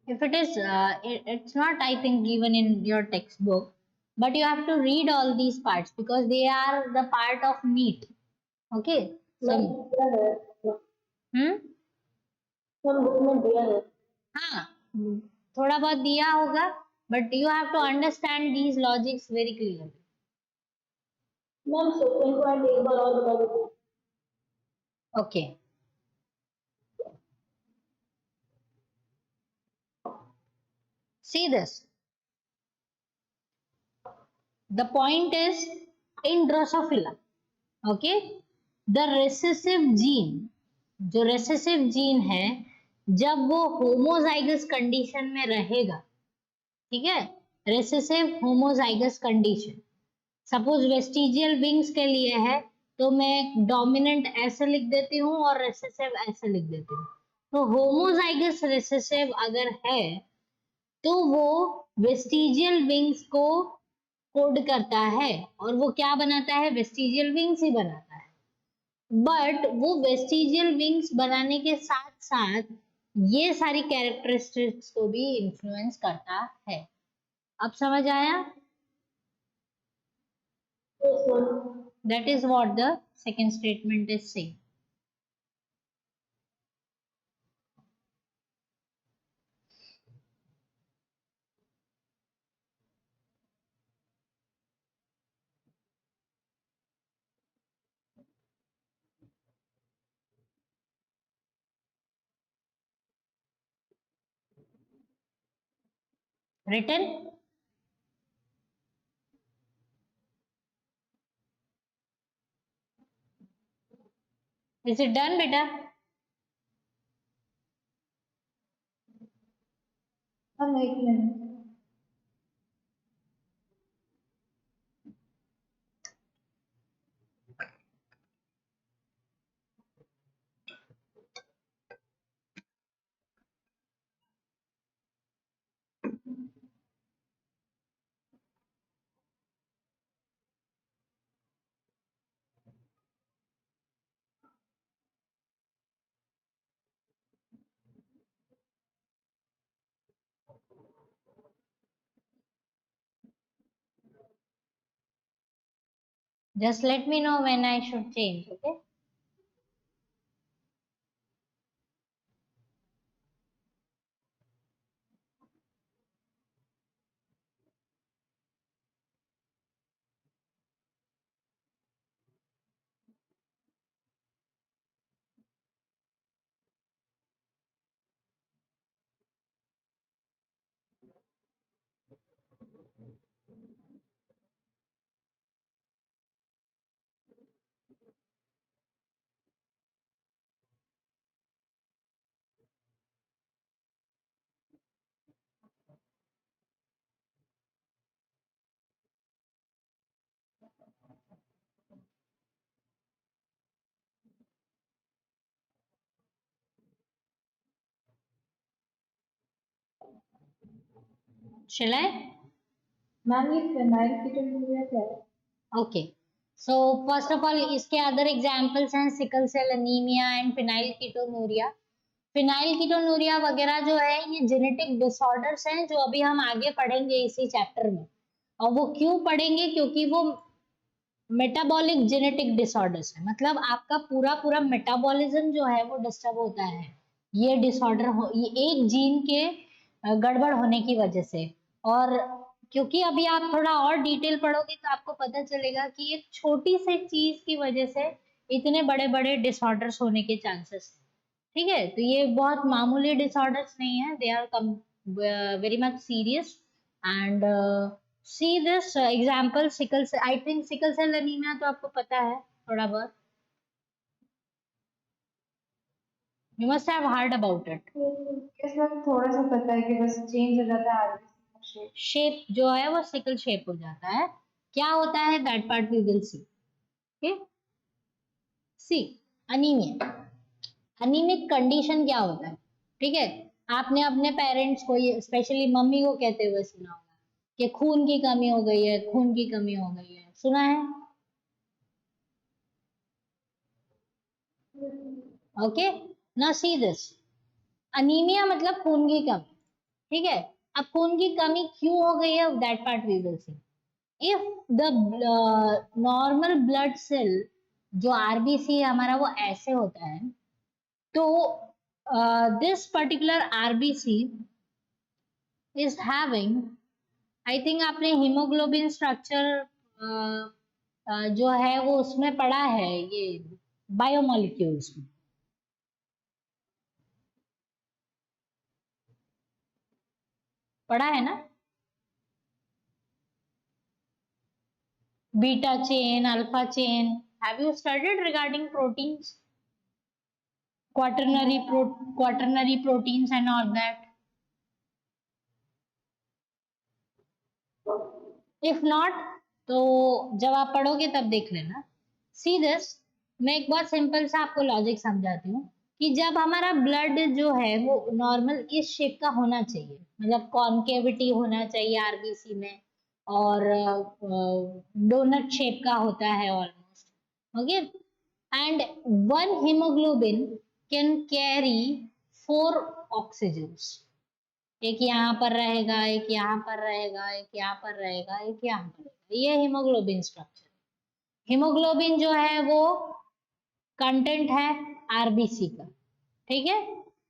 If it is, it's not, I think, given in your textbook, but you have to read all these parts because they are the part of NEET. Okay. Ma'am So, दिया है. hmm? Ma'am book में दिया है. हाँ, थोड़ा बहुत दिया होगा, but you have to understand these logics very clearly. Ma'am second point एक बार और बता दीजिए. Okay. See this. The point is in Drosophila. Okay. The recessive gene, जो recessive gene है जब वो होमोजाइगस कंडीशन में रहेगा, ठीक है, recessive homozygous condition. Suppose vestigial wings के लिए है तो मैं डोमिनेंट ऐसे लिख देती हूँ और रेसेसिव ऐसे लिख देती हूँ. तो होमोजाइगस रेसेसिव अगर है तो वो वेस्टिजियल विंग्स को कोड करता है और वो क्या बनाता है? वेस्टिजियल विंग्स ही बनाता है. बट वो वेस्टिजियल विंग्स बनाने के साथ साथ ये सारी कैरेक्टरिस्टिक्स को भी इन्फ्लुएंस करता है. अब समझ आया? Yes, ma'am. That is what the second statement is saying. Written? Is it done, beta? हम एक minute. Just let me know when I should change, okay? Shall I? Ma'am ये फिनाइल कीटोनुरिया क्या है? Okay. So first of all, इसके other examples हैं sickle cell anemia and phenylketonuria. फिनाइलकीटोनुरिया वगैरह जो है ये जेनेटिक डिसऑर्डर्स हैं जो अभी हम आगे पढ़ेंगे इसी चैप्टर में. और वो क्यों पढ़ेंगे? क्योंकि वो मेटाबॉलिक जेनेटिक डिसऑर्डर्स है, मतलब आपका पूरा पूरा मेटाबॉलिज्म जो है वो डिस्टर्ब होता है ये डिसऑर्डर हो, ये एक जीन के गड़बड़ होने की वजह से. और क्योंकि अभी आप थोड़ा और डिटेल पढ़ोगे तो आपको पता चलेगा कि एक छोटी सी चीज की वजह से इतने बड़े बड़े डिसऑर्डर्स होने के चांसेस हैं. ठीक है, तो ये बहुत मामूली डिसऑर्डर्स नहीं है, they are very much serious. And see this example sickle, I think sickle cell anaemia तो आपको पता है थोड़ा बहुत. You must have heard about it. इस वक्त थोड़ा सा पता है कि बस चेंज हो जाता है आरबीसी का शेप. शेप जो है वो सिकल शेप हो जाता है. क्या होता है that part we will see. Okay, see anaemia. Anaemic condition क्या होता है? ठीक है, आपने अपने पेरेंट्स को, ये स्पेशली मम्मी को कहते हुए सुना होगा कि खून की कमी हो गई है, खून की कमी हो गई है, सुना है? Okay, now see this. Anaemia मतलब खून की कमी. ठीक है, अब खून की कमी क्यों हो गई है that part we will see. If the normal blood cell जो आरबीसी हमारा वो ऐसे होता है, तो this particular RBC is having, I think आपने हीमोग्लोबिन स्ट्रक्चर जो है वो उसमें पढ़ा है, ये बायोमोलिक्यूल्स में पढ़ा है ना. Beta chain, alpha chain. Have you studied regarding proteins, quaternary proteins and all that? If not, तो जब आप पढ़ोगे तब देख लेना. सी दिस, मैं एक बहुत सिंपल सा आपको लॉजिक समझाती हूँ कि जब हमारा ब्लड जो है वो नॉर्मल इस शेप का होना चाहिए, मतलब कॉन्केविटी होना चाहिए आरबीसी में, और डोनट शेप का होता है almost. Okay, and one haemoglobin can carry 4 oxygens. एक यहाँ पर रहेगा, एक यहाँ पर रहेगा, एक यहाँ पर रहेगा, एक यहाँ पर रहेगा. ये हीमोग्लोबिन स्ट्रक्चर. हीमोग्लोबिन जो है वो कंटेंट है आरबीसी का. ठीक है,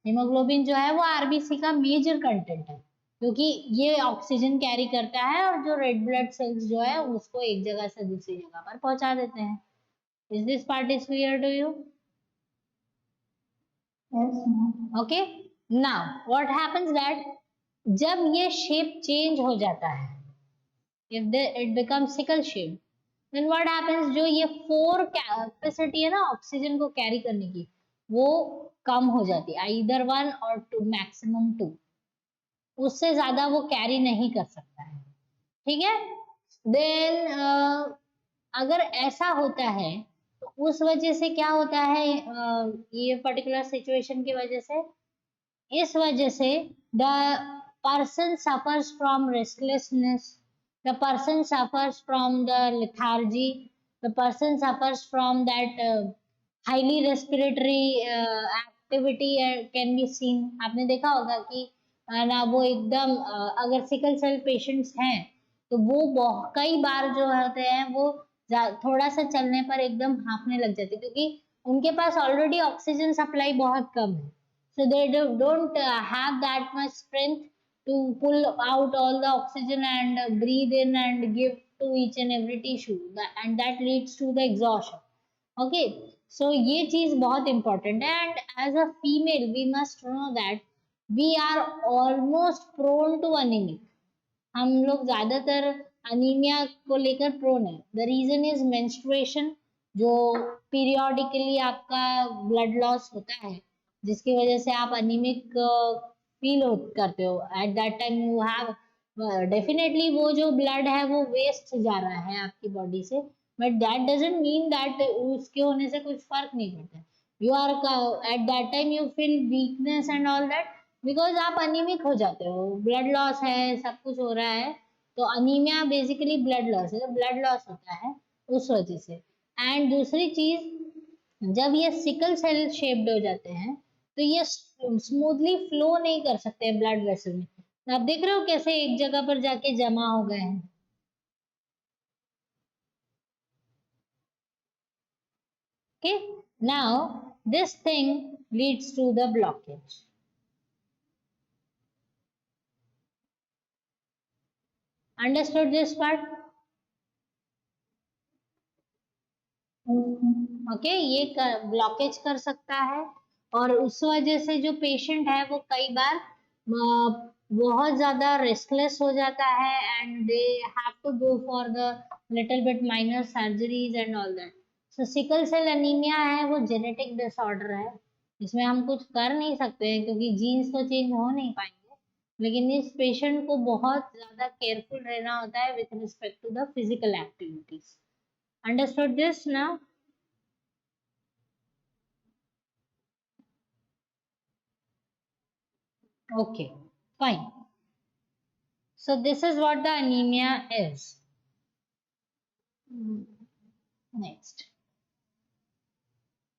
हीमोग्लोबिन जो है वो आरबीसी का मेजर कंटेंट है, क्योंकि ये ऑक्सीजन कैरी करता है और जो रेड ब्लड सेल्स जो है उसको एक जगह से दूसरी जगह पर पहुंचा देते हैं. Is this part is clear to you? Yes ma'am. Okay, now what happens that जब ये शेप चेंज हो जाता है, if it becomes sickle shape, then what happens, जो ये फोर कैपेसिटी है ना ऑक्सीजन को कैरी करने की, वो कम हो जाती है, either वन और टू, मैक्सिमम टू, उससे ज्यादा वो कैरी नहीं कर सकता है। ठीक है। देन अगर ऐसा होता है तो उस वजह से क्या होता है, ये पर्टिकुलर सिचुएशन की वजह से, इस वजह से the person suffers from restlessness, the person suffers from the lethargy, the person suffers from that highly respiratory activity can be seen. आपने देखा होगा कि ना वो एकदम अगर सिकल सेल पेशेंट्स हैं तो वो कई बार जो होते हैं वो थोड़ा सा चलने पर एकदम हाँफने लग जाते हैं, क्योंकि उनके पास ऑलरेडी ऑक्सीजन सप्लाई बहुत कम है, so they don't have that much strength to pull out all the oxygen and breathe in and give to each and every tissue, and that leads to the exhaustion. Okay, so ये चीज बहुत important है, and as a female we must know that we are almost prone to anemia, हम लोग ज्यादातर anaemia को लेकर prone है। द रीजन इज मेंस्ट्रुएशन, जो पीरियोडिकली आपका ब्लड लॉस होता है, जिसकी वजह से आप अनीमिक फील करते हो, eight that time you have definitely वो जो ब्लड है वो वेस्ट जा रहा है आपकी बॉडी से, but that doesn't mean that उसके होने से कुछ फर्क नहीं पड़ता। You are at that time you feel weakness and all that, because आप अनीमिक हो जाते हो, ब्लड लॉस है, सब कुछ हो रहा है, तो अनीमिया बेसिकली ब्लड लॉस है, तो ब्लड लॉस होता है उस वजह से। एंड दूसरी चीज, जब ये सिकल सेल शेप्ड हो जाते हैं तो ये स्मूथली फ्लो नहीं कर सकते ब्लड वेसल में। आप देख रहे हो कैसे एक जगह पर जाके जमा हो गए हैं। Okay, now this thing leads to the blockage. Understood this part? Okay, ये ब्लॉकेज कर सकता है, और उस वजह से जो पेशेंट है वो कई बार बहुत ज्यादा रेस्टलेस हो जाता है, and they have to go for the little bit minor surgeries and all that. So sickle cell anaemia है वो जेनेटिक डिसऑर्डर है, इसमें हम कुछ कर नहीं सकते हैं क्योंकि जीन्स तो चेंज हो नहीं पाएंगे, लेकिन इस पेशेंट को बहुत ज्यादा केयरफुल रहना होता है with respect to the physical activities. Understood this ना? Okay, fine. So this is what the anemia is. Next.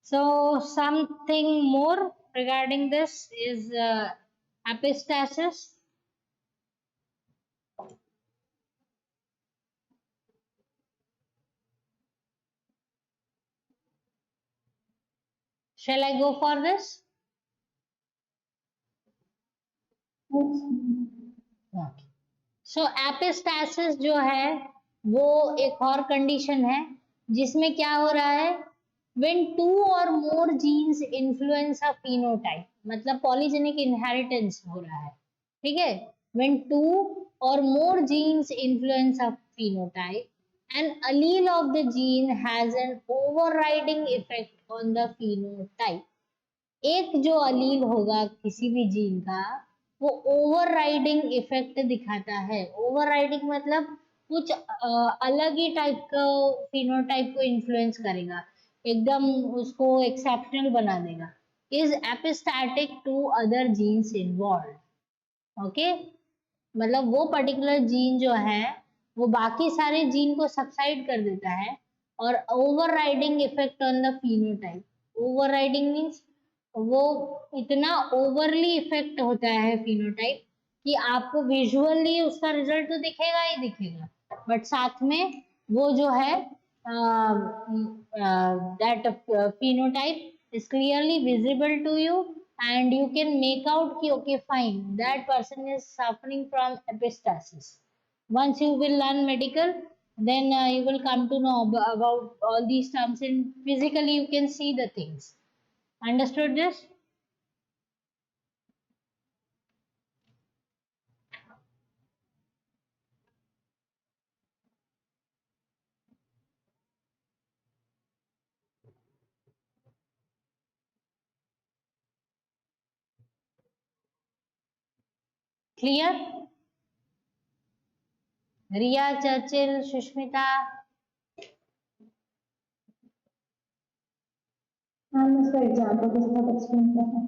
So something more regarding this is epistasis. Shall I go for this? Okay. So epistasis जो है वो एक और condition है जिसमें क्या हो रहा है, when two or more genes influence a phenotype, मतलब पॉलीजेनिक इनहेरिटेंस हो रहा है। ठीक है, when two or more genes influence a phenotype, an allele of the gene has an overriding effect on the phenotype। एक जो अलील होगा किसी भी जीन का, वो ओवरराइडिंग इफेक्ट दिखाता है। ओवरराइडिंग मतलब कुछ अलग ही टाइप का फिनोटाइप को इन्फ्लुएंस करेगा, एकदम उसको एक्सेप्शनल बना देगा, is epistatic to other genes involve. Okay, मतलब वो पर्टिकुलर जीन जो है वो बाकी सारे जीन को सबसाइड कर देता है, और overriding effect on the phenotype. Overriding means वो इतना ओवरली इफेक्ट होता है फिनोटाइप कि आपको विजुअली उसका रिजल्ट तो दिखेगा ही दिखेगा, बट साथ में वो जो है that phenotype is clearly visible to you, and you can make out कि okay fine, that person is suffering from epistasis. Once you will learn medical, then you will come to know about all these terms, and physically you can see the things. Understood this? Clear? Riya, Churchill, Sushmita. Ma'am इसका example के साथ explain करना।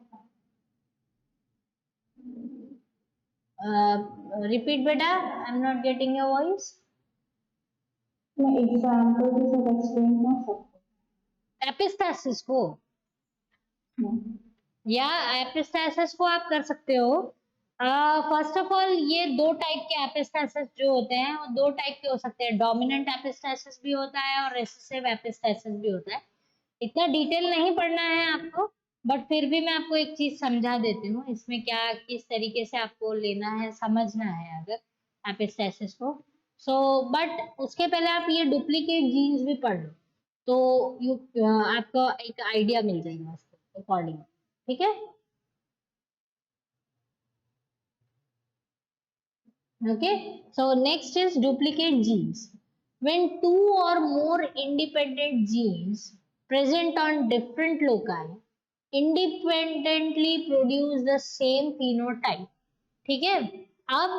Repeat बेटा, I am not getting your voice. मैं example के साथ explain कर सकती एपिस्टैसिस को, हूँ। या एपिस्टैसिस को आप कर सकते हो। फर्स्ट ऑफ ऑल, ये दो टाइप के एपिस्टैसिस जो होते हैं वो दो टाइप के हो सकते हैं। डोमिनेंट एपिस्टैसिस भी होता है और रिसेसिव एपिस्टैसिस भी होता है। इतना डिटेल नहीं पढ़ना है आपको, बट फिर भी मैं आपको एक चीज समझा देती हूँ इसमें क्या किस तरीके से आपको लेना है, समझना है अगर एपिस्टैसिस को। सो बट उसके पहले आप ये डुप्लीकेट जीन्स भी पढ़ लो, तो आपको एक आइडिया मिल जाएगा उसके अकॉर्डिंग। ठीक है? Okay, so next is duplicate genes. When two or more independent genes present on different loci independently produce the same phenotype. ठीक है? अब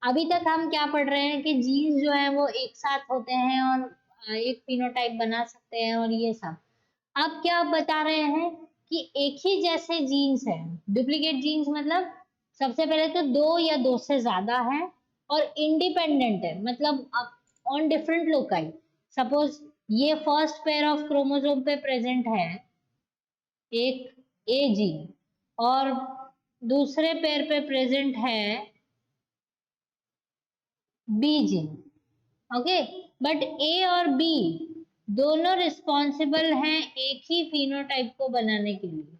अभी तक हम क्या पढ़ रहे हैं कि जीन्स जो है वो एक साथ होते हैं और एक फिनोटाइप बना सकते हैं और ये सब। अब क्या बता रहे हैं कि एक ही जैसे जीन्स है। डुप्लीकेट जीन्स मतलब सबसे पहले तो दो या दो से ज्यादा है और इंडिपेंडेंट है, मतलब ऑन डिफरेंट लोकाई। सपोज ये फर्स्ट पेयर ऑफ क्रोमोसोम पे प्रेजेंट है एक ए जीन, और दूसरे पेयर पे प्रेजेंट है बी जीन। ओके, बट ए और बी दोनों रिस्पॉन्सिबल हैं एक ही फिनोटाइप को बनाने के लिए।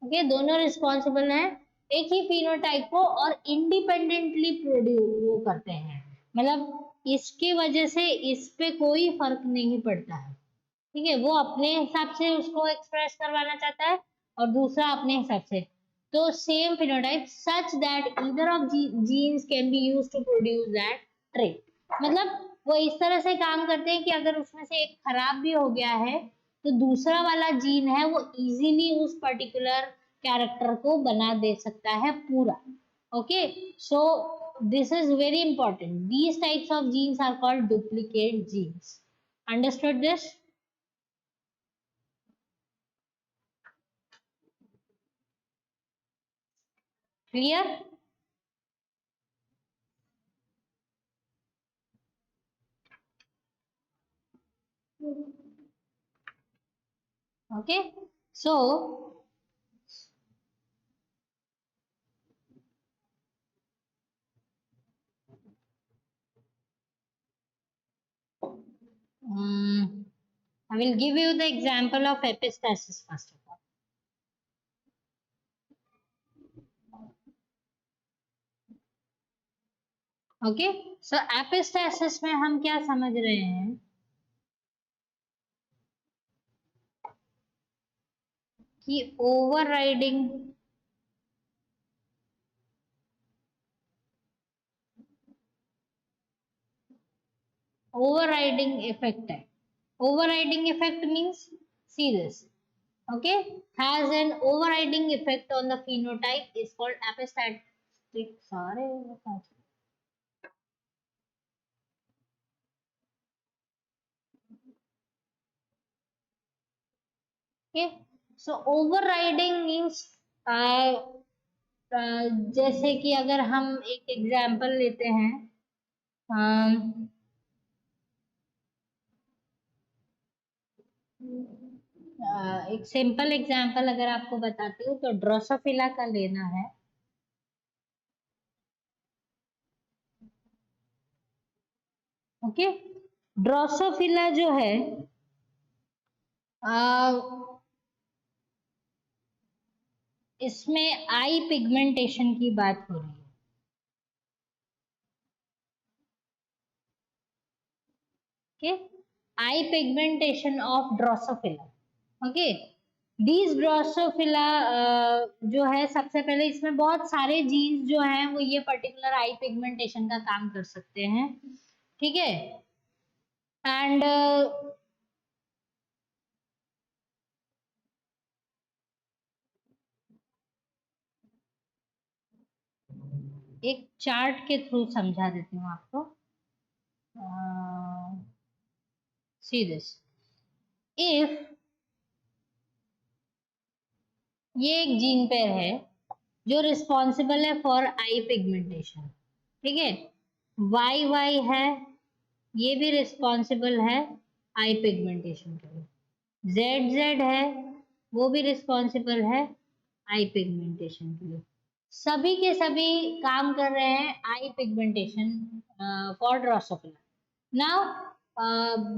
ओके, दोनों रिस्पॉन्सिबल हैं एक ही फिनोटाइप को और इंडिपेंडेंटली प्रोड्यूस वो करते हैं, मतलब इसकी वजह से इस पे कोई फर्क नहीं पड़ता है। ठीक है? वो अपने हिसाब से उसको एक्सप्रेस करवाना चाहता है और दूसरा अपने हिसाब से। तो same phenotype such that either of genes can be used to produce that trait. मतलब वो इस तरह से काम करते हैं कि अगर उसमें से एक खराब भी हो गया है तो दूसरा वाला जीन है वो इजीली उस पर्टिकुलर कैरेक्टर को बना दे सकता है पूरा। Okay, so this is very important. These types of genes are called duplicate genes. Understood this? Clear? Okay. So, I will give you the example of epistasis first of all. Okay. So, epistasis में हम क्या समझ रहे हैं कि overriding effect है। Overriding effect means, see this, okay, has an overriding effect on the phenotype is called epistatic. सारे okay, so overriding means जैसे कि अगर हम एक एग्जाम्पल लेते हैं, अम, एक सिंपल एग्जाम्पल अगर आपको बताती हूँ तो ड्रोसोफिला का लेना है। ओके, ड्रोसोफिला जो है इसमें आई पिगमेंटेशन की बात हो रही है। Okay, eye pigmentation of Drosophila. Okay, these Drosophila जो है सबसे पहले इसमें बहुत सारे जीन्स जो हैं वो ये पर्टिकुलर आई पिगमेंटेशन का काम कर सकते हैं। ठीक है? एंड एक चार्ट के थ्रू समझा देती हूँ आपको। सी दिस, इफ ये एक जीन पेयर है जो रिस्पॉन्सिबल है फॉर आई पिगमेंटेशन, ठीक है, वाई वाई है, ये भी रिस्पॉन्सिबल है आई पिगमेंटेशन के लिए, जेड जेड है, वो भी रिस्पॉन्सिबल है आई पिगमेंटेशन के लिए। सभी के सभी काम कर रहे हैं eye pigmentation for Drosophila. Now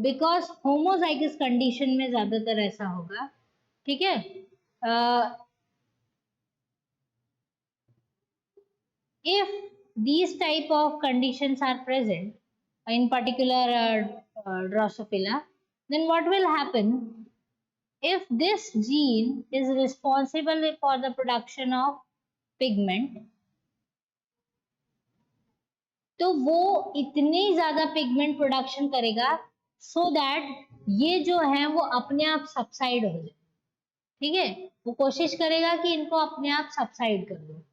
because homozygous condition में ज्यादातर ऐसा होगा, ठीक है। If these type of conditions are present in particular Drosophila, then what will happen? If this gene is responsible for the production of pigment, तो वो इतनी ज्यादा पिगमेंट प्रोडक्शन करेगा सो दैट ये जो है वो अपने आप सबसाइड हो जाए, ठीक है। वो कोशिश करेगा कि इनको अपने आप सबसाइड कर दो।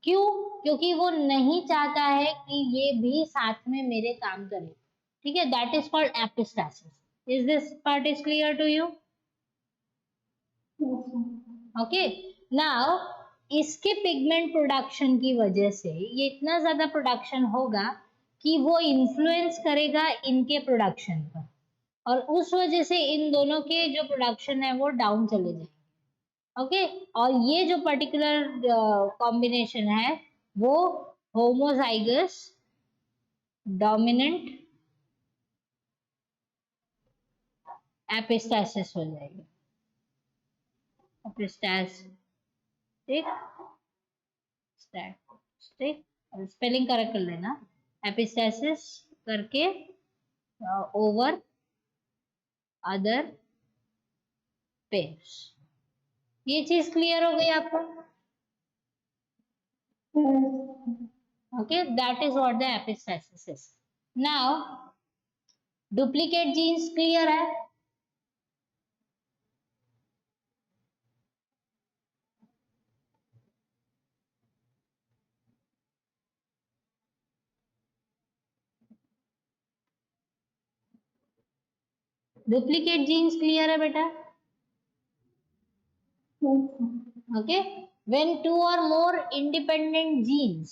क्यों? क्योंकि वो नहीं चाहता है कि ये भी साथ में मेरे काम करे, ठीक है। That is called epistasis. Is this part is clear to you? Okay. Now इसके पिगमेंट प्रोडक्शन की वजह से ये इतना ज्यादा प्रोडक्शन होगा कि वो इन्फ्लुएंस करेगा इनके प्रोडक्शन पर, और उस वजह से इन दोनों के जो प्रोडक्शन है वो डाउन चले जाएंगे। ओके। और ये जो पर्टिकुलर कॉम्बिनेशन है वो होमोजाइगस डोमिनेंट एपिस्टासिस हो जाएगी। एपिस्टासिस, स्टैटिक, स्पेलिंग करेक्ट कर लेना, एपिस्टासिस करके ओवर अदर पेयर्स। ये चीज क्लियर हो गई आपको? Okay, that is what the epistasis is. Now duplicate genes clear है? डुप्लीकेट जीन्स क्लियर है बेटा? Okay, when two or more independent genes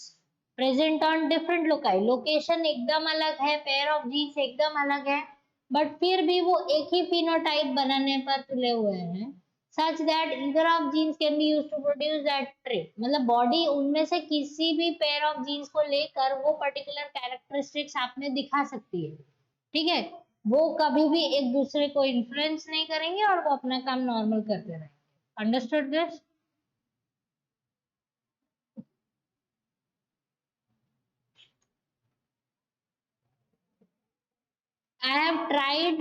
present on different loci, location एकदम अलग है, पेयर ऑफ जीन्स एकदम अलग है, बट फिर भी वो एक ही फिनोटाइप बनाने पर तुले हुए हैं, such that either of genes can be used to produce that trait। मतलब बॉडी उनमें से किसी भी पेयर ऑफ जीन्स को लेकर वो पर्टिकुलर कैरेक्टरिस्टिक्स आप में दिखा सकती है, ठीक है। वो कभी भी एक दूसरे को इन्फ्लुएंस नहीं करेंगे और वो अपना काम नॉर्मल करते रहेंगे। Understood this? I have tried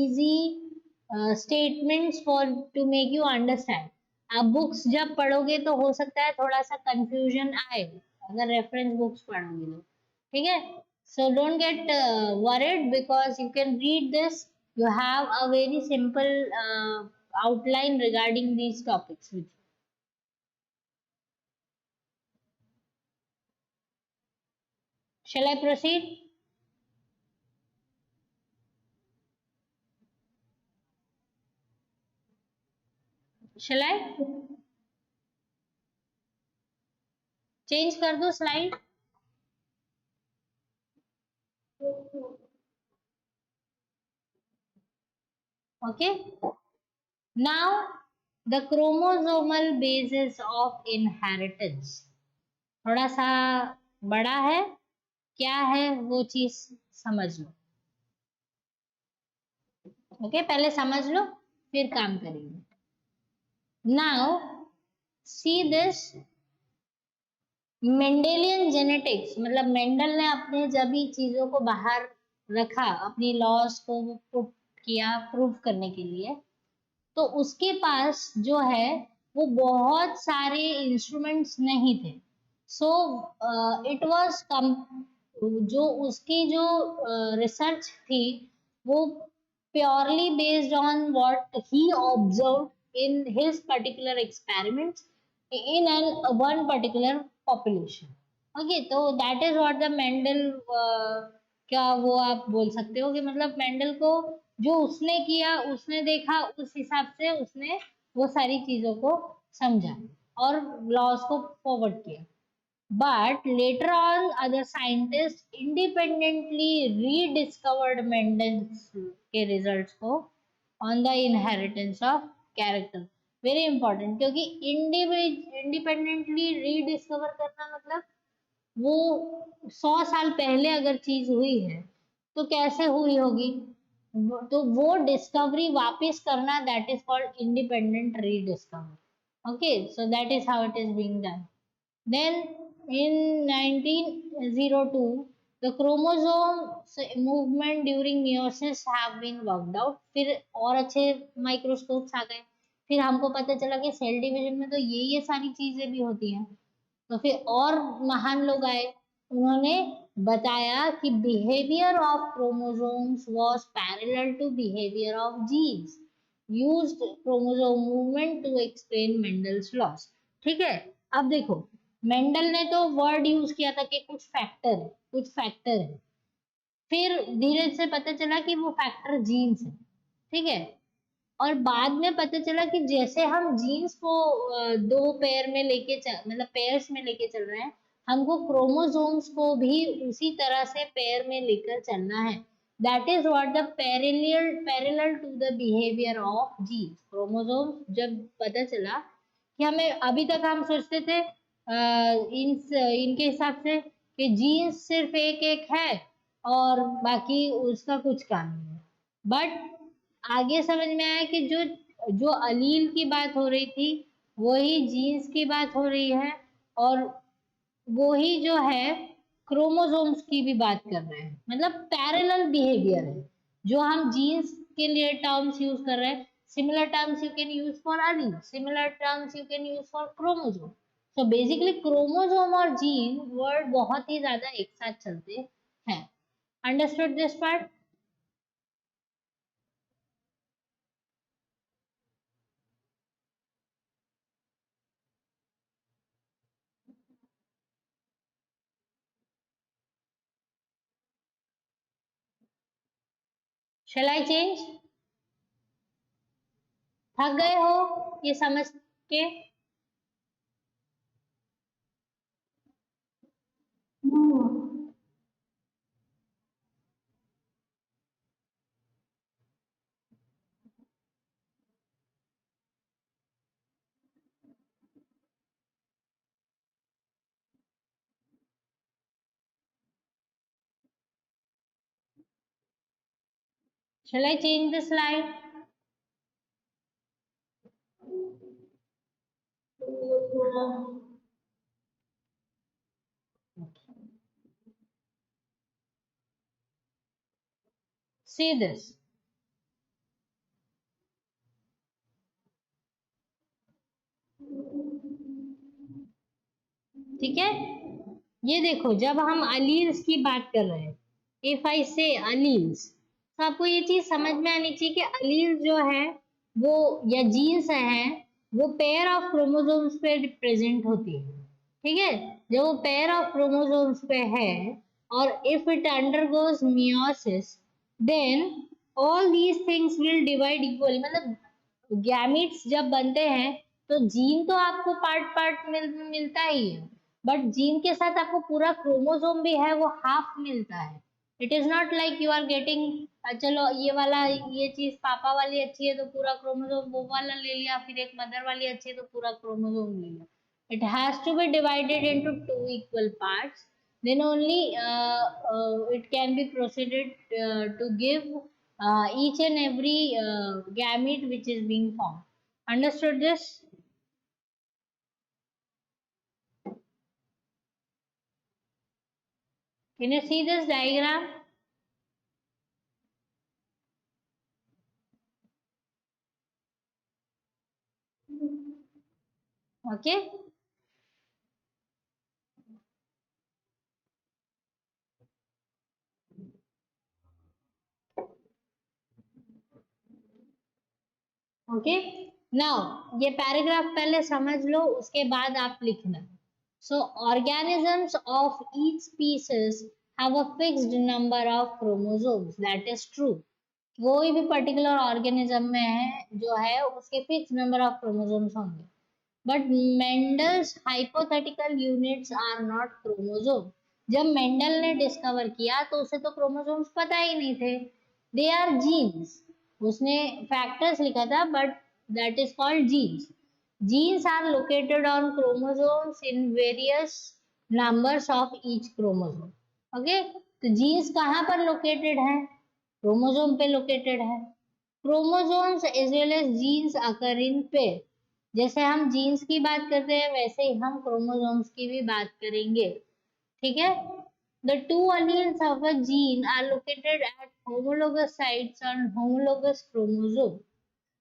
easy statements for to make you understand। आप बुक्स जब पढ़ोगे तो हो सकता है थोड़ा सा कंफ्यूजन आए, अगर रेफरेंस बुक्स पढ़ोगे तो, ठीक है। So don't get worried because you can read this, you have a very simple outline regarding these topics with you। Shall I proceed? Shall I change कर दूं slide? Okay, now the chromosomal basis of inheritance थोड़ा सा बड़ा है, क्या है वो चीज समझ लो। ओके, पहले समझ लो फिर काम करेंगे। Now see this, Mendelian genetics, मतलब मेंडल ने अपने जब भी चीजों को बाहर रखा, अपनी लॉस को पुट किया प्रूव करने के लिए, तो उसके पास जो है वो बहुत सारे इंस्ट्रूमेंट्स नहीं थे। सो इट वाज कम, जो उसकी जो रिसर्च थी वो purely based on what he observe in his particular experiments in an one particular population. Okay, तो that is what the Mendel क्या वो आप बोल सकते हो कि मतलब मेंडल को जो उसने किया, उसने देखा, उस हिसाब से उसने वो सारी चीजों को समझा और लॉस को फॉरवर्ड किया. But later on, other scientists independently rediscovered Mendel's के results को on the inheritance of character. Very important, क्योंकि independently rediscover करना मतलब वो 100 साल पहले अगर चीज हुई है तो कैसे हुई होगी. तो वो डिस्कवरी वापस करना, that is called independent rediscovery. Okay, so that is how it is being done. Then in 1902, the chromosome movement during meiosis have been worked out. फिर और अच्छे माइक्रोस्कोप्स आ गए. फिर हमको पता चला कि सेल डिवीजन में तो ये सारी चीजें भी होती हैं. तो फिर और महान लोग आए, उन्होंने बताया कि behaviour of chromosomes was parallel to behaviour of genes, used chromosome movement to explain Mendel's laws. ठीक है. अब देखो, मेंडल ने तो वर्ड यूज किया था कि कुछ फैक्टर है, कुछ फैक्टर है. फिर धीरे से पता चला कि वो फैक्टर जीन्स है. ठीक है. और बाद में पता चला कि जैसे हम जीन्स को दो पेयर में लेके चल मतलब पेयर्स में लेके चल रहे हैं, हमको क्रोमोसोम्स को भी उसी तरह से पेयर में लेकर चलना है. That is what the parallel to the behaviour of genes chromosomes. जब पता चला कि हमें अभी तक हम सोचते थे इनके हिसाब से कि जीन्स सिर्फ एक एक है और बाकी उसका कुछ काम नहीं है. बट आगे समझ में आया कि जो जो अलील की बात हो रही थी वही जीन्स की बात हो रही है, और वही जो है क्रोमोसोम्स की भी बात कर रहे हैं. मतलब पैरेलल बिहेवियर है. जो हम जीन्स के लिए टर्म्स यूज कर रहे हैं, similar terms you can use for allele, similar terms you can use for chromosome. So basically chromosome और जीन वर्ड बहुत ही ज्यादा एक साथ चलते हैं. Understood this part? Shall I change? थक गए हो ये समझ के? Shall I change the slide? See this. ठीक है. ये देखो, जब हम अलील्स की बात कर रहे हैं, इफ आई से अलील्स, तो आपको ये चीज समझ में आनी चाहिए कि अलील जो है वो या जीन्स है, वो पेयर ऑफ क्रोमोसोम्स पे रिप्रेजेंट होती है. ठीक है. जब वो पेयर ऑफ क्रोमोसोम्स पे है और if it undergoes meiosis, then all these things will divide equally. मतलब गैमीट्स जब बनते हैं तो जीन तो आपको पार्ट पार्ट मिलता ही है, बट जीन के साथ आपको पूरा क्रोमोसोम भी है, वो हाफ मिलता है. It is not like you are getting चलो ये वाला ये चीज पापा वाली अच्छी है तो पूरा क्रोमोसोम वो वाला ले लिया, फिर एक मदर वाली अच्छी है तो पूरा क्रोमोसोम ले लिया. It has to be divided into two equal parts, then only it can be proceeded to give each and every gamete which is being formed. Understood this? Can you see this diagram? Okay. Okay. Now ये paragraph पहले समझ लो, उसके बाद आप लिखना. So organisms of each species have a fixed number of chromosomes. That is true. कोई भी particular organism में है जो है उसके फिक्स नंबर ऑफ क्रोमोसोम्स होंगे, but Mendel's hypothetical units are not chromosome. जब मेंडल ने डिस्कवर किया तो उसे तो क्रोमोसोम्स पता ही नहीं थे, दे आर जीन्स। उसने फैक्टर्स लिखा था but that is called genes. Genes are located on chromosomes in various numbers of each chromosome. Okay, तो जीन्स कहाँ पर लोकेटेड है? क्रोमोसोम पे लोकेटेड है। Chromosomes as well as genes occur in pair. जैसे हम जीन्स की बात करते हैं वैसे ही हम क्रोमोसोम्स की भी बात करेंगे। ठीक है, the two alleles of a gene are located at homologous sites on homologous chromosome।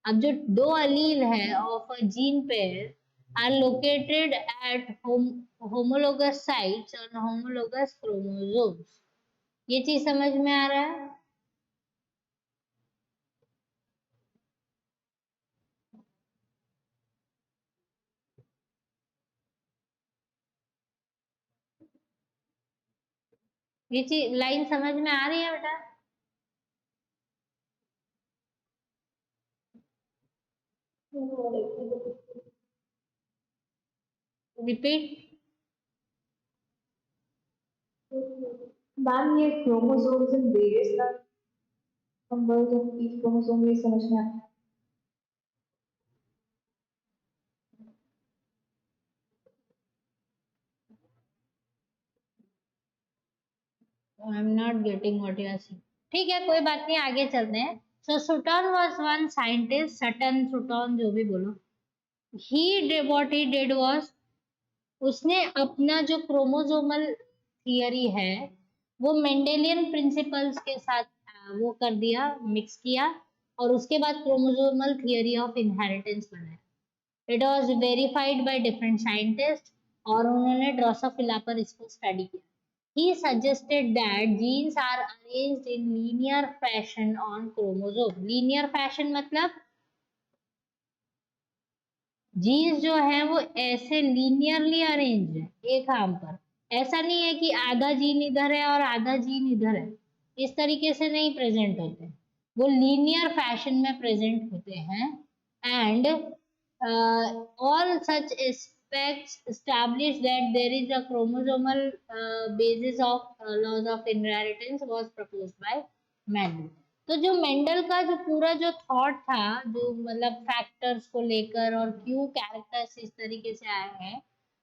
अब जो दो अलील है of a gene pair are located at homologous sites on homologous chromosomes। ये चीज समझ में आ रहा है? ये चीज लाइन समझ में आ रही है बेटा? रिपीट। मैम ये chromosomes in various numbers of each chromosome ये समझ में आता I am not getting what you are saying. ठीक है, कोई बात नहीं, आगे चलते हैं। So Sutton was one scientist, Sutton Sutton जो भी बोलो। He did what he did was, उसने अपना जो क्रोमोसोमल थियरी है वो मेंडेलियन प्रिंसिपल्स के साथ वो कर दिया, मिक्स किया, और उसके बाद क्रोमोसोमल थियरी ऑफ इनहेरिटेंस बनाया। It was verified by different scientist, और उन्होंने ड्रोसोफिला पर इसको स्टडी किया। He suggested that genes are arranged in linear fashion on chromosome। linear fashion मतलब जीन्स जो है वो ऐसे लीनियरली अरेंज है एक आर्म पर। ऐसा नहीं है कि आधा जीन इधर है और आधा जीन इधर है, इस तरीके से नहीं प्रेजेंट होते, वो लीनियर फैशन में प्रेजेंट होते हैं। And all such aspects establish that there is a chromosomal basis of laws of inheritance was proposed by Mendel। तो जो मेंडल का जो पूरा जो थॉट था, जो मतलब फैक्टर्स को लेकर और क्यों कैरेक्टर्स इस तरीके से आए हैं,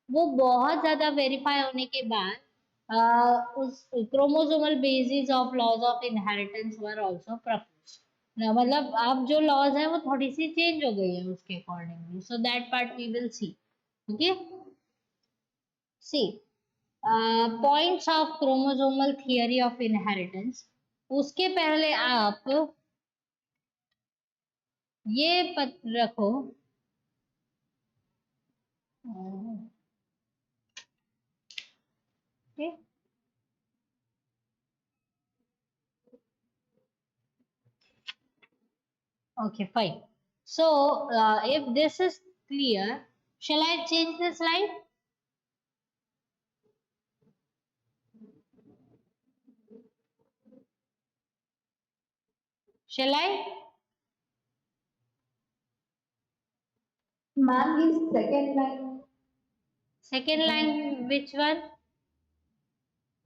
वो बहुत ज्यादा वेरीफाई होने के बाद उस chromosomal basis of laws of inheritance were also proposed. ना मतलब अब जो लॉज है वो थोड़ी सी चेंज हो गई है उसके accordingly, so that part we will see. Okay, see points of chromosomal theory of inheritance. उसके पहले आप ये पत रखो, okay fine. So if this is clear, shall I change the slide? Shall I? है। मैम ये second line, Second line, which one?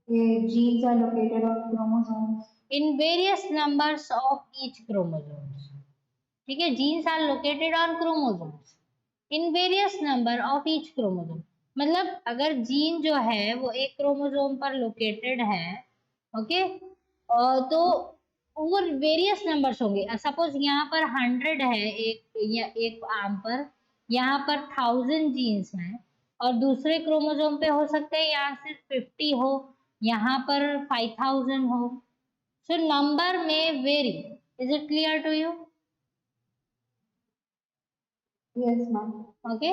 ये genes are located on chromosomes। In various numbers of each chromosomes। ठीक है, genes are located on chromosomes in various number of each chromosome. मतलब अगर gene जो है वो एक क्रोमोसोम पर लोकेटेड है, ओके, तो वो वेरियस नंबर्स होंगे। सपोज यहाँ पर 100 है एक या एक आर्म पर, यहाँ पर 1000 जीन्स हैं, और दूसरे क्रोमोसोम पे हो सकते हैं यहाँ सिर्फ 50 हो, यहाँ पर 5000 हो। सो नंबर में vary. Is it clear to you? Yes ma'am. Okay,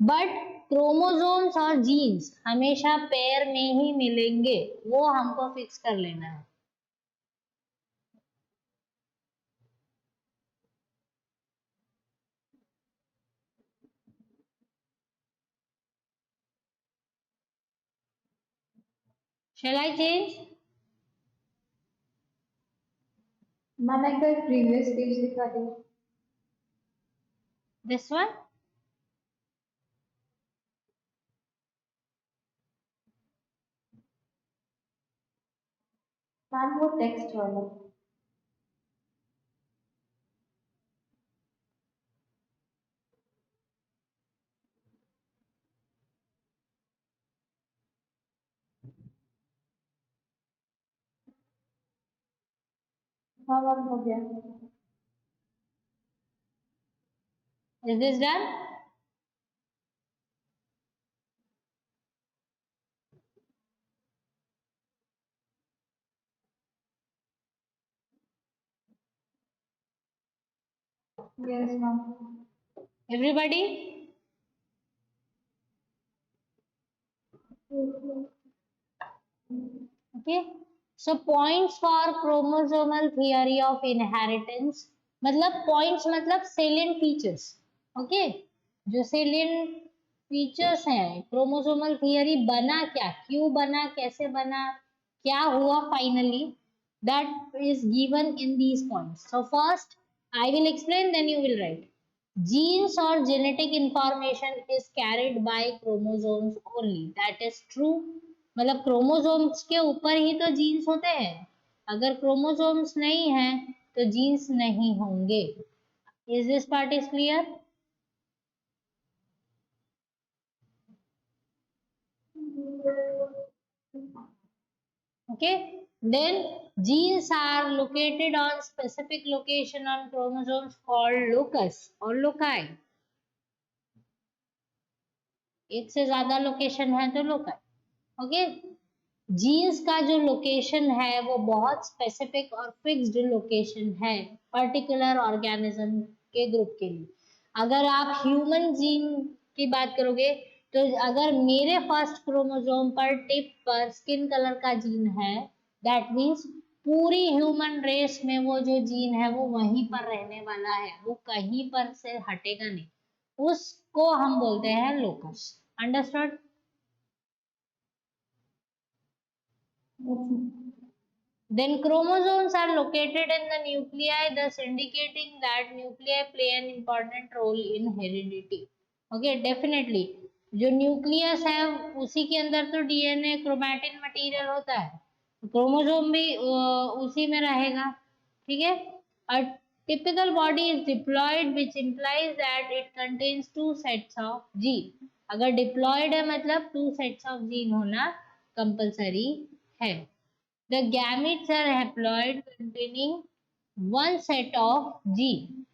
but chromosomes और जीन्स हमेशा पेयर में ही मिलेंगे, वो हमको फिक्स कर लेना है। Shall I change मैम एक बार प्रीवियस पेज दिखा दी। this one? मैम वो टेक्स्ट वाला। हाँ मैम हो गया। Is this done? Yes ma'am. Everybody? Okay. So points for chromosomal theory of inheritance, मतलब points मतलब salient features. Okay. जो salient features हैं chromosomal theory बना क्या, क्यों बना, कैसे बना, क्या हुआ finally, that is given in these points. So first I will explain, then you will write. Genes or genetic information is carried by chromosomes only. That is true. मतलब क्रोमोसोम्स के ऊपर ही तो जीन्स होते हैं, अगर क्रोमोसोम्स नहीं है तो जीन्स नहीं होंगे. Is this part is clear? Okay. Then genes are located on specific location on chromosomes called locus or loci. एक से ज्यादा लोकेशन है तो लोकाई. ओके. जीन्स का जो लोकेशन है वो बहुत स्पेसिफिक और फिक्स्ड लोकेशन है पर्टिकुलर ऑर्गेनिज्म के ग्रुप के लिए. अगर आप ह्यूमन जीन की बात करोगे तो अगर मेरे फर्स्ट क्रोमोसोम पर टिप पर स्किन कलर का जीन है, दैट मीन्स पूरी ह्यूमन रेस में वो जो जीन है वो वहीं पर रहने वाला है, वो कहीं पर से हटेगा नहीं. उसको हम बोलते हैं locus. Understood? Then chromosomes are located in the nuclei, thus indicating that nuclei play an important role in heredity. Okay, definitely. जो न्यूक्लियस है उसी के अंदर तो डीएनए क्रोमैटिन मटेरियल होता है, क्रोमोसोम भी उसी में रहेगा. ठीक है. A typical body is diploid, which implies that it contains two sets of gene. अगर diploid है मतलब two sets of gene होना कंपलसरी है. The gametes are haploid containing one set of gene.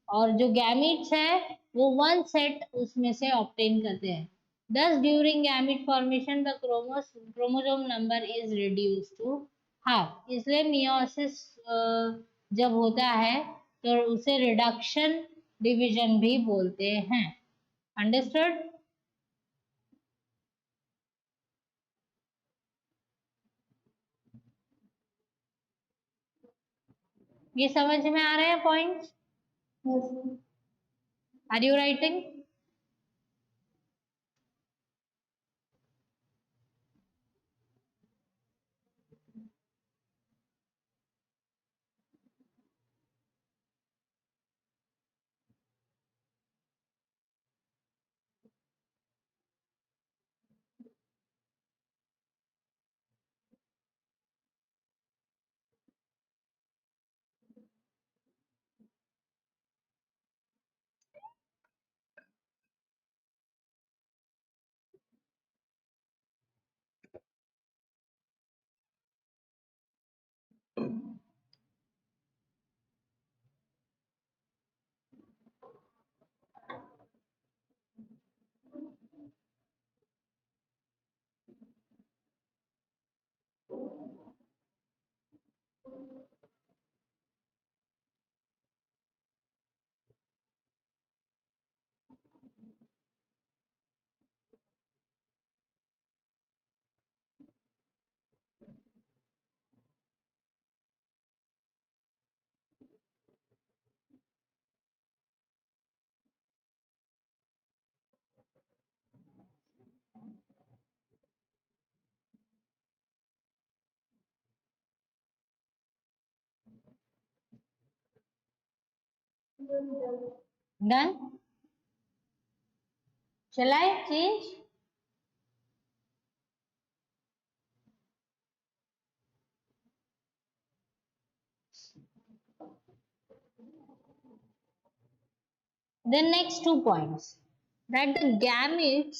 और जो gametes है वो one set उसमें से obtain करते हैं. Thus during gamete formation the chromosome number is reduced to half. इसलिए meiosis जब होता है तो उसे reduction division भी बोलते हैं. Understood? ये समझ में आ रहे हैं points? Yes. Are you writing? Done. चलाए change. Then next 2 points, that the gametes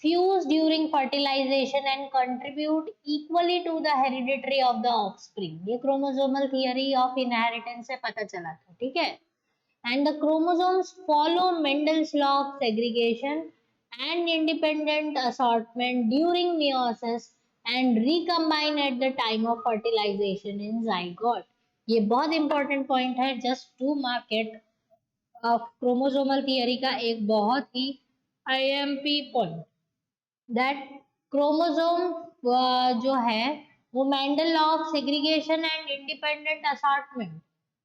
fuse during fertilization and contribute equally to the hereditary of the offspring. ये chromosomal theory of inheritance से पता चला था, ठीक है. And the chromosomes follow Mendel's law of segregation and independent assortment during meiosis and recombine at the time of fertilization in zygote. ये बहुत important point है, just to market chromosomal theory का एक बहुत ही आईएमपी पॉइंट, दैट क्रोमोसोम जो है वो Mendel law of segregation and independent assortment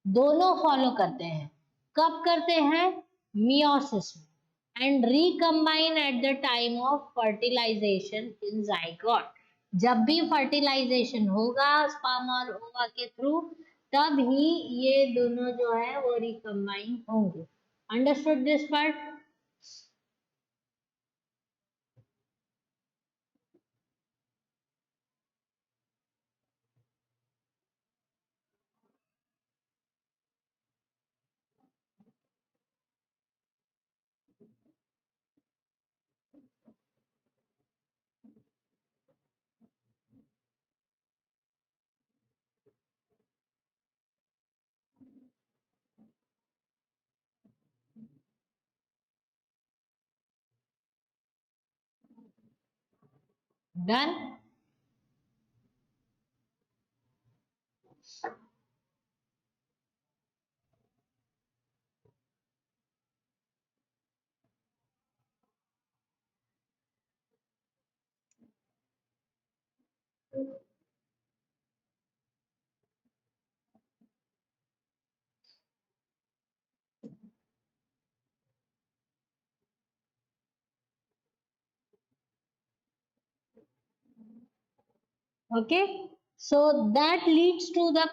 दोनों फॉलो करते हैं. कब करते हैं? मियोसिस में. And recombine at the time of fertilisation in zygote. जब भी फर्टिलाइजेशन होगा स्पर्म और ओवा के थ्रू, तब ही ये दोनों जो है वो रिकम्बाइन होंगे. Understood this part? Done. Okay, so that leads to the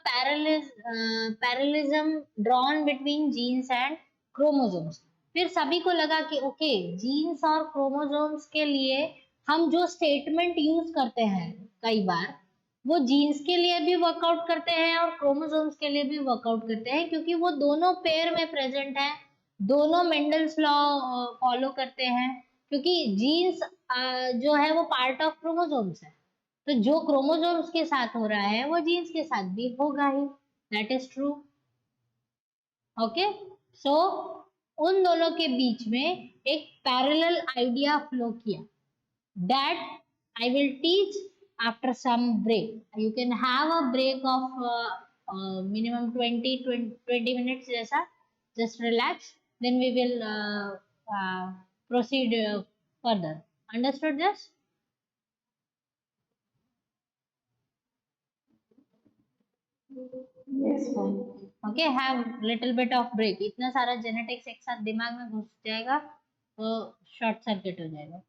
parallelism drawn between genes and chromosomes. फिर सभी को लगा कि ओके, जीन्स और क्रोमोसोम्स के लिए हम जो स्टेटमेंट यूज करते हैं कई बार, वो जीन्स के लिए भी वर्कआउट करते हैं और क्रोमोसोम्स के लिए भी वर्कआउट करते हैं, क्योंकि वो दोनों पेयर में प्रेजेंट है, दोनों मेंडल्स लॉ फॉलो करते हैं, क्योंकि जीन्स जो है वो पार्ट ऑफ क्रोमोसोम्स है. तो जो क्रोमोसोम्स के साथ हो रहा है वो जीन्स के साथ भी होगा ही. That is true. Okay, so उन दोनों के बीच में एक पैरेलल आइडिया फ्लो किया, that I will teach after some break. You can have a break of minimum 20 minutes जैसा. Just relax, then we will proceed further. Understood this? Yes, fine. Okay, have little bit of break. इतना सारा genetics एक साथ दिमाग में घुस जाएगा तो शॉर्ट सर्किट हो जाएगा.